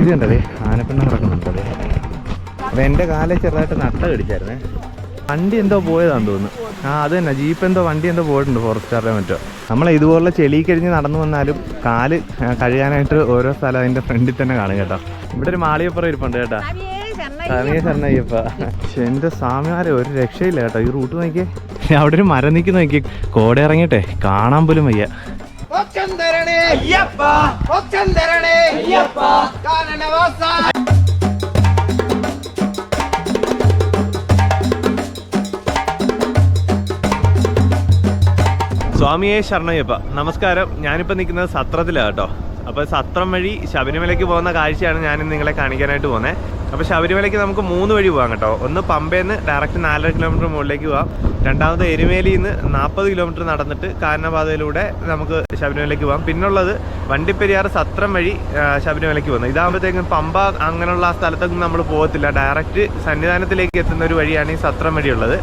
ഇത് കണ്ടതേ ആനപ്പിണ്ണം കിടക്കുന്നുണ്ട്. അതെ, അപ്പം എൻ്റെ കാലിൽ ചെറുതായിട്ട് നട്ട കടിച്ചായിരുന്നേ. വണ്ടി എന്തോ പോയതാണെന്ന് തോന്നുന്നു. അത് തന്നെ, ജീപ്പ് എന്തോ വണ്ടി എന്തോ പോയിട്ടുണ്ട്, ഫോറസ്റ്റുകാരുടെ മറ്റോ. നമ്മൾ ഇതുപോലെ ചെളി കഴിഞ്ഞ് നടന്നു വന്നാലും കാല് കഴുകാനായിട്ട് ഓരോ സ്ഥലം അതിൻ്റെ ഫ്രണ്ടിൽ തന്നെ കാണും കേട്ടോ. ഇവിടെ ഒരു മാളികപ്പുറം ഇരിപ്പുണ്ട് കേട്ടോ. ശരണയ്യപ്പ. പക്ഷെ എൻ്റെ സ്വാമിമാരെ ഒരു രക്ഷയില്ല കേട്ടോ. ഈ റൂട്ട് നോക്കിയേ, അവിടെ ഒരു മരം നിൽക്കുന്ന നോക്കി, കോട ഇറങ്ങിയിട്ടെ കാണാൻ പോലും വയ്യ. സ്വാമിയെ ശരണയ്യപ്പ. നമസ്കാരം. ഞാനിപ്പോൾ നിൽക്കുന്നത് സത്രത്തിലാണ് കേട്ടോ. അപ്പോൾ സത്രം വഴി ശബരിമലയ്ക്ക് പോകുന്ന കാഴ്ചയാണ് ഞാനിന്ന് നിങ്ങളെ കാണിക്കാനായിട്ട് പോകുന്നത്. അപ്പോൾ ശബരിമലയ്ക്ക് നമുക്ക് 3 വഴി പോകാം കേട്ടോ. ഒന്ന് പമ്പയിൽ നിന്ന് ഡയറക്റ്റ് 4.5 കിലോമീറ്റർ മുകളിലേക്ക് പോകാം. രണ്ടാമത് എരുമേലിയിൽ നിന്ന് 40 കിലോമീറ്റർ നടന്നിട്ട് കാനനപാതയിലൂടെ നമുക്ക് ശബരിമലയ്ക്ക് പോകാം. പിന്നുള്ളത് വണ്ടിപ്പെരിയാർ സത്രം വഴി ശബരിമലയ്ക്ക് പോകുന്നത്. ഇതാകുമ്പോഴത്തേക്കും പമ്പ അങ്ങനെയുള്ള ആ സ്ഥലത്തൊന്നും നമ്മൾ പോകത്തില്ല. ഡയറക്റ്റ് സന്നിധാനത്തിലേക്ക് എത്തുന്ന ഒരു വഴിയാണ് ഈ സത്രം വഴിയുള്ളത്.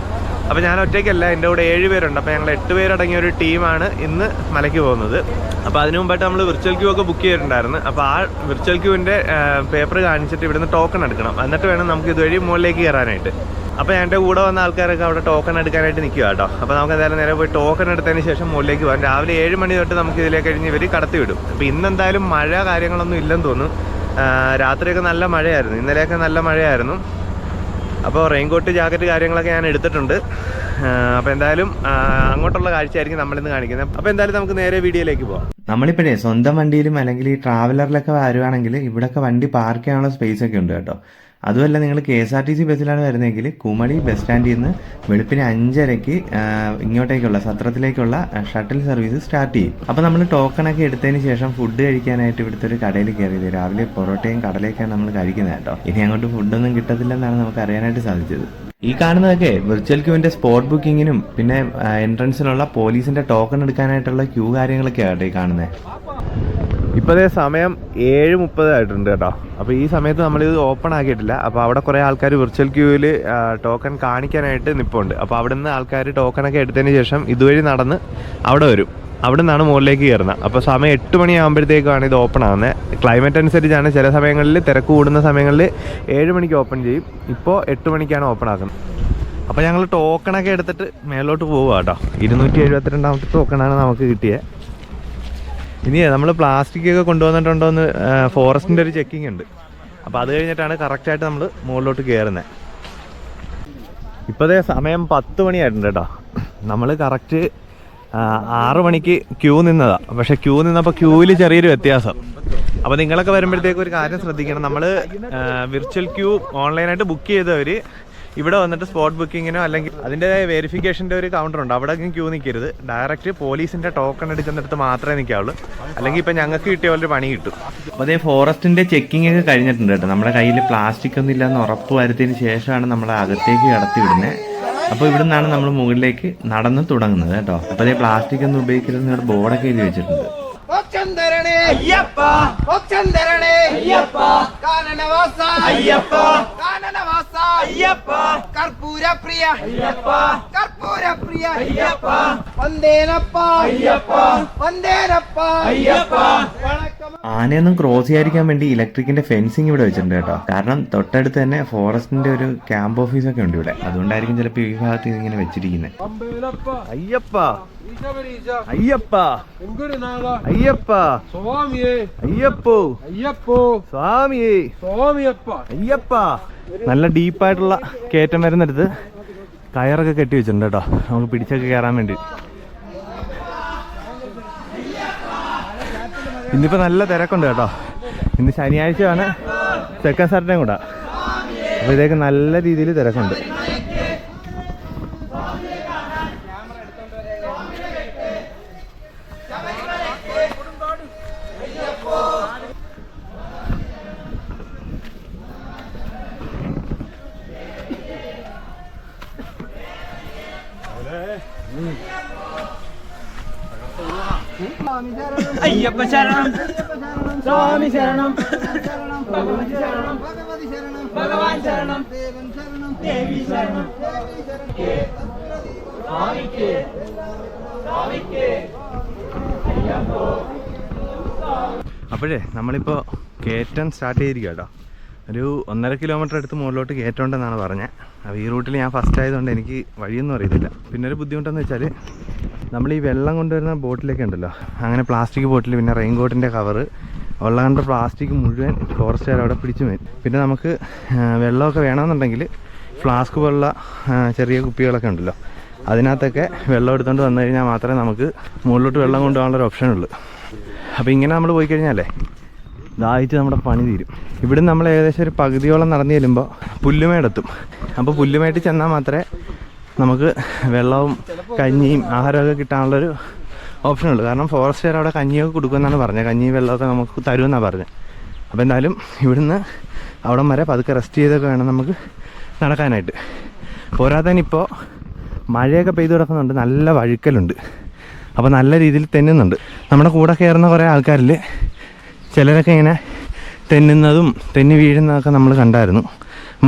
അപ്പോൾ ഞാൻ ഒറ്റയ്ക്കല്ല, എൻ്റെ കൂടെ 7 പേരുണ്ട്. അപ്പോൾ ഞങ്ങൾ 8 പേരടങ്ങിയ ഒരു ടീമാണ് ഇന്ന് മലയ്ക്ക് പോകുന്നത്. അപ്പോൾ അതിനു മുമ്പായിട്ട് നമ്മൾ വിർച്വൽ ക്യൂ ഒക്കെ ബുക്ക് ചെയ്തിട്ടുണ്ടായിരുന്നു. അപ്പോൾ ആ വിർച്വൽ ക്യൂവിൻ്റെ പേപ്പർ കാണിച്ചിട്ട് ഇവിടുന്ന് ടോക്കൺ എടുക്കണം. എന്നിട്ട് വേണം നമുക്ക് ഇതുവഴി മുകളിലേക്ക് കയറാനായിട്ട്. അപ്പോൾ എൻ്റെ കൂടെ വന്ന ആൾക്കാരൊക്കെ അവിടെ ടോക്കൺ എടുക്കാനായിട്ട് നിൽക്കുക കേട്ടോ. അപ്പോൾ നമുക്ക് എന്തായാലും നേരെ പോയി ടോക്കൺ എടുത്തതിന് ശേഷം മുകളിലേക്ക് പോകാം. രാവിലെ 7 മണി തൊട്ട് നമുക്ക് ഇതിലേക്ക് കഴിഞ്ഞ് ഇവർ കടത്തി വിടും. അപ്പോൾ ഇന്നെന്തായാലും മഴ കാര്യങ്ങളൊന്നും ഇല്ലെന്ന് തോന്നുന്നു. രാത്രിയൊക്കെ നല്ല മഴയായിരുന്നു, ഇന്നലെയൊക്കെ നല്ല മഴയായിരുന്നു. അപ്പോൾ റെയിൻകോട്ട് ജാക്കറ്റ് കാര്യങ്ങളൊക്കെ ഞാൻ എടുത്തിട്ടുണ്ട്. അപ്പോൾ എന്തായാലും അങ്ങോട്ടുള്ള കാഴ്ചയായിരിക്കും നമ്മളിന്ന് കാണിക്കുന്നത്. അപ്പോൾ എന്തായാലും നമുക്ക് നേരെ വീഡിയോയിലേക്ക് പോകാം. നമ്മളിപ്പോഴേ സ്വന്തം വണ്ടിയിലും അല്ലെങ്കിൽ ഈ ട്രാവലറിലൊക്കെ വരുവാണെങ്കിൽ ഇവിടെയൊക്കെ വണ്ടി പാർക്ക് ചെയ്യാനുള്ള സ്പേസ് ഒക്കെ ഉണ്ട് കേട്ടോ. അതുമല്ല, നിങ്ങൾ KSRTC ബസ്സിലാണ് വരുന്നതെങ്കിൽ കുമളി ബസ് സ്റ്റാൻഡിൽ നിന്ന് വെളുപ്പിന് 5:30 ഇങ്ങോട്ടേക്കുള്ള സത്രത്തിലേക്കുള്ള ഷട്ടിൽ സർവീസ് സ്റ്റാർട്ട് ചെയ്യും. അപ്പോൾ നമ്മൾ ടോക്കണൊക്കെ എടുത്തതിന് ശേഷം ഫുഡ് കഴിക്കാനായിട്ട് ഇവിടുത്തെ ഒരു കടയിൽ കയറിയത്. രാവിലെ പൊറോട്ടയും കടലയൊക്കെയാണ് നമ്മൾ കഴിക്കുന്നത് കേട്ടോ. ഇനി അങ്ങോട്ട് ഫുഡൊന്നും കിട്ടത്തില്ലെന്നാണ് നമുക്ക് അറിയാനായിട്ട് സാധിച്ചത്. ഈ കാണുന്നതൊക്കെ വിർച്വൽ ക്യൂവിൻ്റെ സ്പോട്ട് ബുക്കിങ്ങിനും പിന്നെ എൻട്രൻസിലുള്ള പോലീസിൻ്റെ ടോക്കൺ എടുക്കാനായിട്ടുള്ള ക്യൂ കാര്യങ്ങളൊക്കെയാണ് കേട്ടോ ഈ കാണുന്നത്. ഇപ്പോഴേ സമയം 7:30 ആയിട്ടുണ്ട് കേട്ടോ. അപ്പോൾ ഈ സമയത്ത് നമ്മളിത് ഓപ്പൺ ആക്കിയിട്ടില്ല. അപ്പോൾ അവിടെ കുറേ ആൾക്കാർ വിർച്വൽ ക്യൂവിൽ ടോക്കൺ കാണിക്കാനായിട്ട് നിൽപ്പുണ്ട്. അപ്പോൾ അവിടെ നിന്ന് ആൾക്കാർ ടോക്കണൊക്കെ എടുത്തതിന് ശേഷം ഇതുവഴി നടന്ന് അവിടെ വരും. അവിടെ നിന്നാണ് മുകളിലേക്ക് കയറുന്നത്. അപ്പോൾ സമയം 8 മണിയാകുമ്പോഴത്തേക്കാണ് ഇത് ഓപ്പൺ ആകുന്നത്. ക്ലൈമറ്റ് അനുസരിച്ചാണ്. ചില സമയങ്ങളിൽ തിരക്ക് കൂടുന്ന സമയങ്ങളിൽ 7 മണിക്ക് ഓപ്പൺ ചെയ്യും. ഇപ്പോൾ 8 മണിക്കാണ് ഓപ്പൺ ആക്കുന്നത്. അപ്പോൾ ഞങ്ങൾ ടോക്കണൊക്കെ എടുത്തിട്ട് മേലോട്ട് പോവുക കേട്ടോ. 272ാമത്തെ ടോക്കണാണ് നമുക്ക് കിട്ടിയത്. ഇനി നമ്മൾ പ്ലാസ്റ്റിക് ഒക്കെ കൊണ്ടുവന്നിട്ടുണ്ടോ എന്ന് ഫോറസ്റ്റിൻ്റെ ഒരു ചെക്കിംഗ് ഉണ്ട്. അപ്പോൾ അത് കഴിഞ്ഞിട്ടാണ് കറക്റ്റായിട്ട് നമ്മൾ മുകളിലോട്ട് കയറുന്നത്. ഇപ്പോഴത്തെ സമയം 10 മണിയായിട്ടുണ്ട് കേട്ടോ. നമ്മൾ കറക്റ്റ് 6 മണിക്ക് ക്യൂ നിന്നതാണ്. പക്ഷേ ക്യൂ നിന്നപ്പോൾ ക്യൂവിൽ ചെറിയൊരു വ്യത്യാസം. അപ്പോൾ നിങ്ങളൊക്കെ വരുമ്പോഴത്തേക്ക് ഒരു കാര്യം ശ്രദ്ധിക്കണം. നമ്മൾ വിർച്വൽ ക്യൂ ഓൺലൈനായിട്ട് ബുക്ക് ചെയ്തവർ ഇവിടെ വന്നിട്ട് സ്പോട്ട് ബുക്കിങ്ങിനോ അല്ലെങ്കിൽ അതിൻ്റെതായ വെരിഫിക്കേഷൻ്റെ ഒരു കൗണ്ടർ ഉണ്ട്, അവിടെ ക്യൂ നിൽക്കരുത്. ഡയറക്റ്റ് പോലീസിൻ്റെ ടോക്കൺ എടുക്കുന്നിടത്ത് മാത്രമേ നിൽക്കാവുള്ളൂ. അല്ലെങ്കിൽ ഇപ്പം ഞങ്ങൾക്ക് കിട്ടിയ പോലെ പണി കിട്ടും. അപ്പോൾ അതേ ഫോറസ്റ്റിൻ്റെ ചെക്കിംഗ് ഒക്കെ കഴിഞ്ഞിട്ടുണ്ട് കേട്ടോ. നമ്മുടെ കയ്യിൽ പ്ലാസ്റ്റിക് ഒന്നും ഇല്ലെന്ന് ഉറപ്പ് വരുത്തിയതിന് ശേഷമാണ് നമ്മൾ അകത്തേക്ക് കടത്തി വിടുന്നത്. അപ്പോൾ ഇവിടെ നിന്നാണ് നമ്മൾ മുകളിലേക്ക് നടന്ന് തുടങ്ങുന്നത് കേട്ടോ. അപ്പോൾ അതേ പ്ലാസ്റ്റിക് ഒന്നും ഉപയോഗിക്കരുതെന്ന് ബോർഡൊക്കെ എഴുതി വെച്ചിട്ടുണ്ട്. ആനയൊന്നും ക്രോസ് ചെയ്യാതിരിക്കാൻ വേണ്ടി ഇലക്ട്രിക്കിന്റെ ഫെൻസിങ് ഇവിടെ വെച്ചിട്ടുണ്ട് കേട്ടോ. കാരണം തൊട്ടടുത്ത് തന്നെ ഫോറസ്റ്റിന്റെ ഒരു ക്യാമ്പ് ഓഫീസൊക്കെ ഉണ്ട് ഇവിടെ. അതുകൊണ്ടായിരിക്കും ചിലപ്പോൾ ഈ ഭാഗത്ത് ഇതിങ്ങനെ വെച്ചിരിക്കുന്നത്. അയ്യപ്പ അയ്യപ്പ അയ്യപ്പ അയ്യപ്പോ സ്വാമിയേ അയ്യപ്പ. നല്ല ഡീപ്പായിട്ടുള്ള കയറ്റം വരുന്നിടത്ത് കയറൊക്കെ കെട്ടി വെച്ചിട്ടുണ്ട് കേട്ടോ, നമുക്ക് പിടിച്ചൊക്കെ കയറാൻ വേണ്ടി. ഇന്നിപ്പോൾ നല്ല തിരക്കുണ്ട് കേട്ടോ. ഇന്ന് ശനിയാഴ്ചയാണ്, സെക്കൻഡ് സാറ്റർഡേയും കൂടെ. അപ്പോൾ ഇതേക്ക് നല്ല രീതിയിൽ തിരക്കുണ്ട്. അയ്യപ്പ ശരണം, സ്വാമി ശരണം, ഭഗവാൻ ശരണം, ദേവി ശരണം, സ്വാമിക്ക് സ്വാമിക്ക് അയ്യപ്പോ. അപ്പോഴേ നമ്മളിപ്പോൾ കയറ്റം സ്റ്റാർട്ട് ചെയ്തിരിക്കുക കേട്ടോ. ഒരു 1.5 കിലോമീറ്റർ അടുത്ത് മുകളിലോട്ട് കയറ്റമുണ്ടെന്നാണ് പറഞ്ഞത്. അപ്പോൾ ഈ റൂട്ടിൽ ഞാൻ ഫസ്റ്റ് ആയതുകൊണ്ട് എനിക്ക് വഴിയൊന്നും അറിയത്തില്ല. പിന്നെ ഒരു ബുദ്ധിമുട്ടെന്ന് വെച്ചാൽ നമ്മൾ ഈ വെള്ളം കൊണ്ടുവരുന്ന ബോട്ടിലൊക്കെ ഉണ്ടല്ലോ, അങ്ങനെ പ്ലാസ്റ്റിക് ബോട്ടിൽ, പിന്നെ റെയിൻ കോട്ടിൻ്റെ കവറ്, ഉള്ള കണ്ട പ്ലാസ്റ്റിക് മുഴുവൻ ഫോറസ്റ്റുകാർ അവിടെ പിടിച്ചു വരും. പിന്നെ നമുക്ക് വെള്ളമൊക്കെ വേണമെന്നുണ്ടെങ്കിൽ ഫ്ലാസ്ക് പോലുള്ള ചെറിയ കുപ്പികളൊക്കെ ഉണ്ടല്ലോ, അതിനകത്തൊക്കെ വെള്ളം എടുത്തുകൊണ്ട് വന്നു കഴിഞ്ഞാൽ മാത്രമേ നമുക്ക് മുകളിലോട്ട് വെള്ളം കൊണ്ടുപോകാനുള്ളൊരു ഓപ്ഷനുള്ളൂ. അപ്പോൾ ഇങ്ങനെ നമ്മൾ പോയി കഴിഞ്ഞാലേ ദാഹിച്ച് നമ്മുടെ പണി തീരും. ഇവിടുന്ന് നമ്മൾ ഏകദേശം ഒരു പകുതിയോളം നടന്നു ചെല്ലുമ്പോൾ പുല്ലുമേടെത്തും. അപ്പോൾ പുല്ലുമേട്ടിൽ ചെന്നാൽ മാത്രമേ നമുക്ക് വെള്ളവും കഞ്ഞിയും ആഹാരമൊക്കെ കിട്ടാനുള്ളൊരു ഓപ്ഷനുള്ളൂ. കാരണം ഫോറസ്റ്റുകാർ അവിടെ കഞ്ഞിയൊക്കെ കൊടുക്കുമെന്നാണ് പറഞ്ഞത്, കഞ്ഞി വെള്ളമൊക്കെ നമുക്ക് തരുമെന്നാണ് പറഞ്ഞത്. അപ്പോൾ എന്തായാലും ഇവിടുന്ന് അവിടം വരെ പതുക്കെ റെസ്റ്റ് ചെയ്തൊക്കെ വേണം നമുക്ക് നടക്കാനായിട്ട്. പോരാത്തതിനിപ്പോൾ മഴയൊക്കെ പെയ്തു കിടക്കുന്നുണ്ട്, നല്ല വഴുക്കലുണ്ട്. അപ്പോൾ നല്ല രീതിയിൽ തെന്നുന്നുണ്ട്. നമ്മുടെ കൂടെ കയറുന്ന കുറേ ആൾക്കാരിൽ ചിലരൊക്കെ ഇങ്ങനെ തെന്നുന്നതും തെന്നി വീഴുന്നതൊക്കെ നമ്മൾ കണ്ടായിരുന്നു.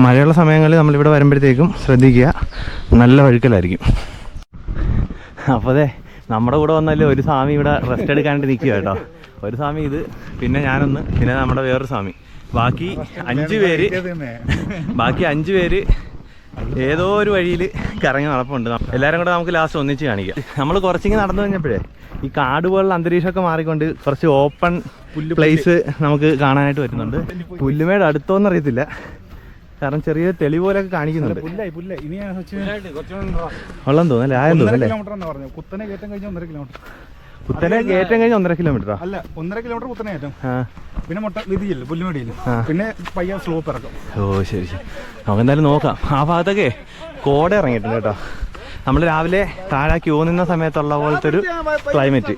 മഴയുള്ള സമയങ്ങളിൽ നമ്മളിവിടെ വരുമ്പോഴത്തേക്കും ശ്രദ്ധിക്കുക, നല്ല വഴുക്കലായിരിക്കും. അപ്പോൾ അതെ, നമ്മുടെ കൂടെ വന്നാലും ഒരു സ്വാമി ഇവിടെ റെസ്റ്റ് എടുക്കാനായിട്ട് നിൽക്കുക കേട്ടോ. ഒരു സ്വാമി ഇത്, പിന്നെ ഞാനൊന്ന്, പിന്നെ നമ്മുടെ വേറൊരു സ്വാമി, ബാക്കി 5 പേര് ഏതോ ഒരു വഴിയിൽ കറങ്ങി നടപ്പുണ്ട്. എല്ലാവരും കൂടെ നമുക്ക് ലാസ്റ്റ് ഒന്നിച്ച് കാണിക്കാം. നമ്മൾ കുറച്ചിങ്ങനെ നടന്നു കഴിഞ്ഞപ്പോഴേ ഈ കാട് പോലുള്ള അന്തരീക്ഷമൊക്കെ മാറിക്കൊണ്ട് കുറച്ച് ഓപ്പൺ പ്ലേസ് നമുക്ക് കാണാനായിട്ട് പറ്റുന്നുണ്ട്. പുല്ലുമേട് അടുത്തോന്ന് അറിയത്തില്ല, കാരണം ചെറിയ തെളി പോലൊക്കെ കാണിക്കുന്നുണ്ട്. വെള്ളം തോന്നല്ലേ, ആയം തോന്നല്ലേ. കുത്തനെ കയറ്റം കഴിഞ്ഞ 1.5 കിലോമീറ്റർ അല്ല, 1.5 കിലോമീറ്റർ കുത്തനെ കയറ്റം, പിന്നെ ഇതില്ല പുല്ലുമേടിയില്ല, പിന്നെ പയ്യ സ്ലോപ്പ് ഇറക്കും. ഓ ശരി ശരി, നമുക്ക് എന്തായാലും നോക്കാം. ആ ഭാഗത്തൊക്കെ കോട ഇറങ്ങിയിട്ടുണ്ട് കേട്ടോ. നമ്മൾ രാവിലെ താഴെ ക്യൂ നിന്ന സമയത്തുള്ള പോലത്തെ ഒരു ക്ലൈമറ്റ്.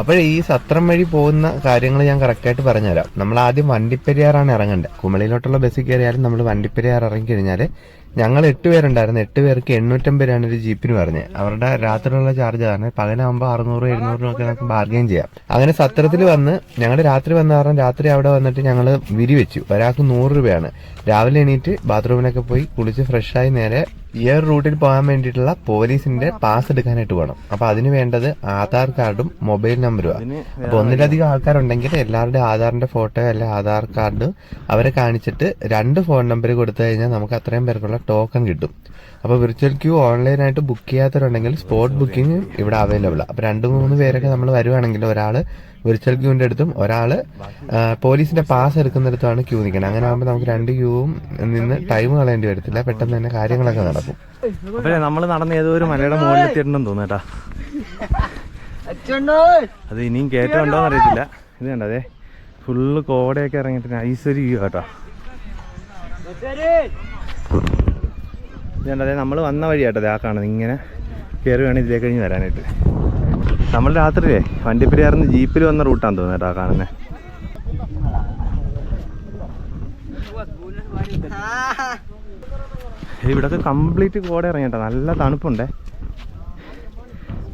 അപ്പോഴേ ഈ സത്രം വഴി പോകുന്ന കാര്യങ്ങൾ ഞാൻ കറക്റ്റായിട്ട് പറഞ്ഞുതരാം. നമ്മൾ ആദ്യം വണ്ടിപ്പെരിയാറാണ് ഇറങ്ങേണ്ടത്. കുമളിയിലോട്ടുള്ള ബസ്സിൽ കയറിയാലും നമ്മൾ വണ്ടിപ്പെരിയാർ ഇറങ്ങിക്കഴിഞ്ഞാൽ ഞങ്ങൾ 8 പേരുണ്ടായിരുന്നു. 8 പേർക്ക് 850 രൂപയാണ് ഒരു ജീപ്പിന് പറഞ്ഞത്. അവരുടെ രാത്രിയുള്ള ചാർജ് കാരണം പകലാകുമ്പോൾ 600-700 രൂപ ഒക്കെ നമുക്ക് ബാർഗെയിൻ ചെയ്യാം. അങ്ങനെ സത്രത്തിൽ വന്ന് ഞങ്ങൾ രാത്രി വന്ന കാരണം രാത്രി അവിടെ വന്നിട്ട് ഞങ്ങൾ വിരി വെച്ചു. ഒരാൾക്ക് 100 രൂപയാണ്. രാവിലെ എണീറ്റ് ബാത്റൂമിലൊക്കെ പോയി കുളിച്ച് ഫ്രഷായി നേരെ ഈ ഒരു റൂട്ടിൽ പോകാൻ വേണ്ടിയിട്ടുള്ള പോലീസിന്റെ പാസ് എടുക്കാനായിട്ട് പോകണം. അപ്പൊ അതിന് വേണ്ടത് ആധാർ കാർഡും മൊബൈൽ നമ്പറുമാണ്. അപ്പൊ ഒന്നിലധികം ആൾക്കാരുണ്ടെങ്കിൽ എല്ലാവരുടെയും ആധാറിന്റെ ഫോട്ടോ അല്ലെ ആധാർ കാർഡ് അവരെ കാണിച്ചിട്ട് 2 ഫോൺ നമ്പർ കൊടുത്തു കഴിഞ്ഞാൽ നമുക്ക് അത്രയും പേർക്കുള്ള ടോക്കൺ കിട്ടും. അപ്പൊ വിർച്വൽ ക്യൂ ഓൺലൈനായിട്ട് ബുക്ക് ചെയ്യാത്തവരുണ്ടെങ്കിൽ സ്പോട്ട് ബുക്കിംഗ് ഇവിടെ അവൈലബിൾ. അപ്പൊ 2-3 പേരൊക്കെ നമ്മൾ വരുവാണെങ്കിൽ ഒരാള് വിർച്വൽ ക്യൂവിന്റെ അടുത്തും ഒരാള് പോലീസിന്റെ പാസ് എടുക്കുന്നിടത്തുമാണ് ക്യൂ നിൽക്കണം. അങ്ങനെ ആകുമ്പോൾ നമുക്ക് 2 ക്യൂവും നിന്ന് ടൈം കളയേണ്ടി വരത്തില്ല, പെട്ടെന്ന് തന്നെ കാര്യങ്ങളൊക്കെ നടക്കും. അപ്പൊ നമ്മൾ നടന്ന ഏതോ ഒരു മലയുടെ മുകളിൽ എത്തിയിട്ടുണ്ടെന്ന് തോന്നേട്ടാ. അത് ഇനിയും കയറ്റം ഉണ്ടോന്ന് അറിയത്തില്ല. ഇത് കണ്ടോ, അതെ ഫുള്ള് കോടയൊക്കെ ഇറങ്ങിയിട്ട് ഐശ്വര്യ വ്യൂ കേട്ടോ. ഇത് കണ്ടോ, അതെ നമ്മൾ വന്ന വഴി കേട്ടോ, ആ കാണുന്നത്. ഇങ്ങനെ കയറി വേണം ഇതിലേക്ക് കഴിഞ്ഞ് വരാനായിട്ട്. നമ്മൾ രാത്രിയിലേ വണ്ടിപ്പെരിയാറിന്ന് ജീപ്പിൽ വന്ന റൂട്ടാന്ന് തോന്നുന്നു കേട്ടോ കാണുന്നത്. ഇവിടൊക്കെ കംപ്ലീറ്റ് കോട ഇറങ്ങിട്ടോ, നല്ല തണുപ്പുണ്ടേ.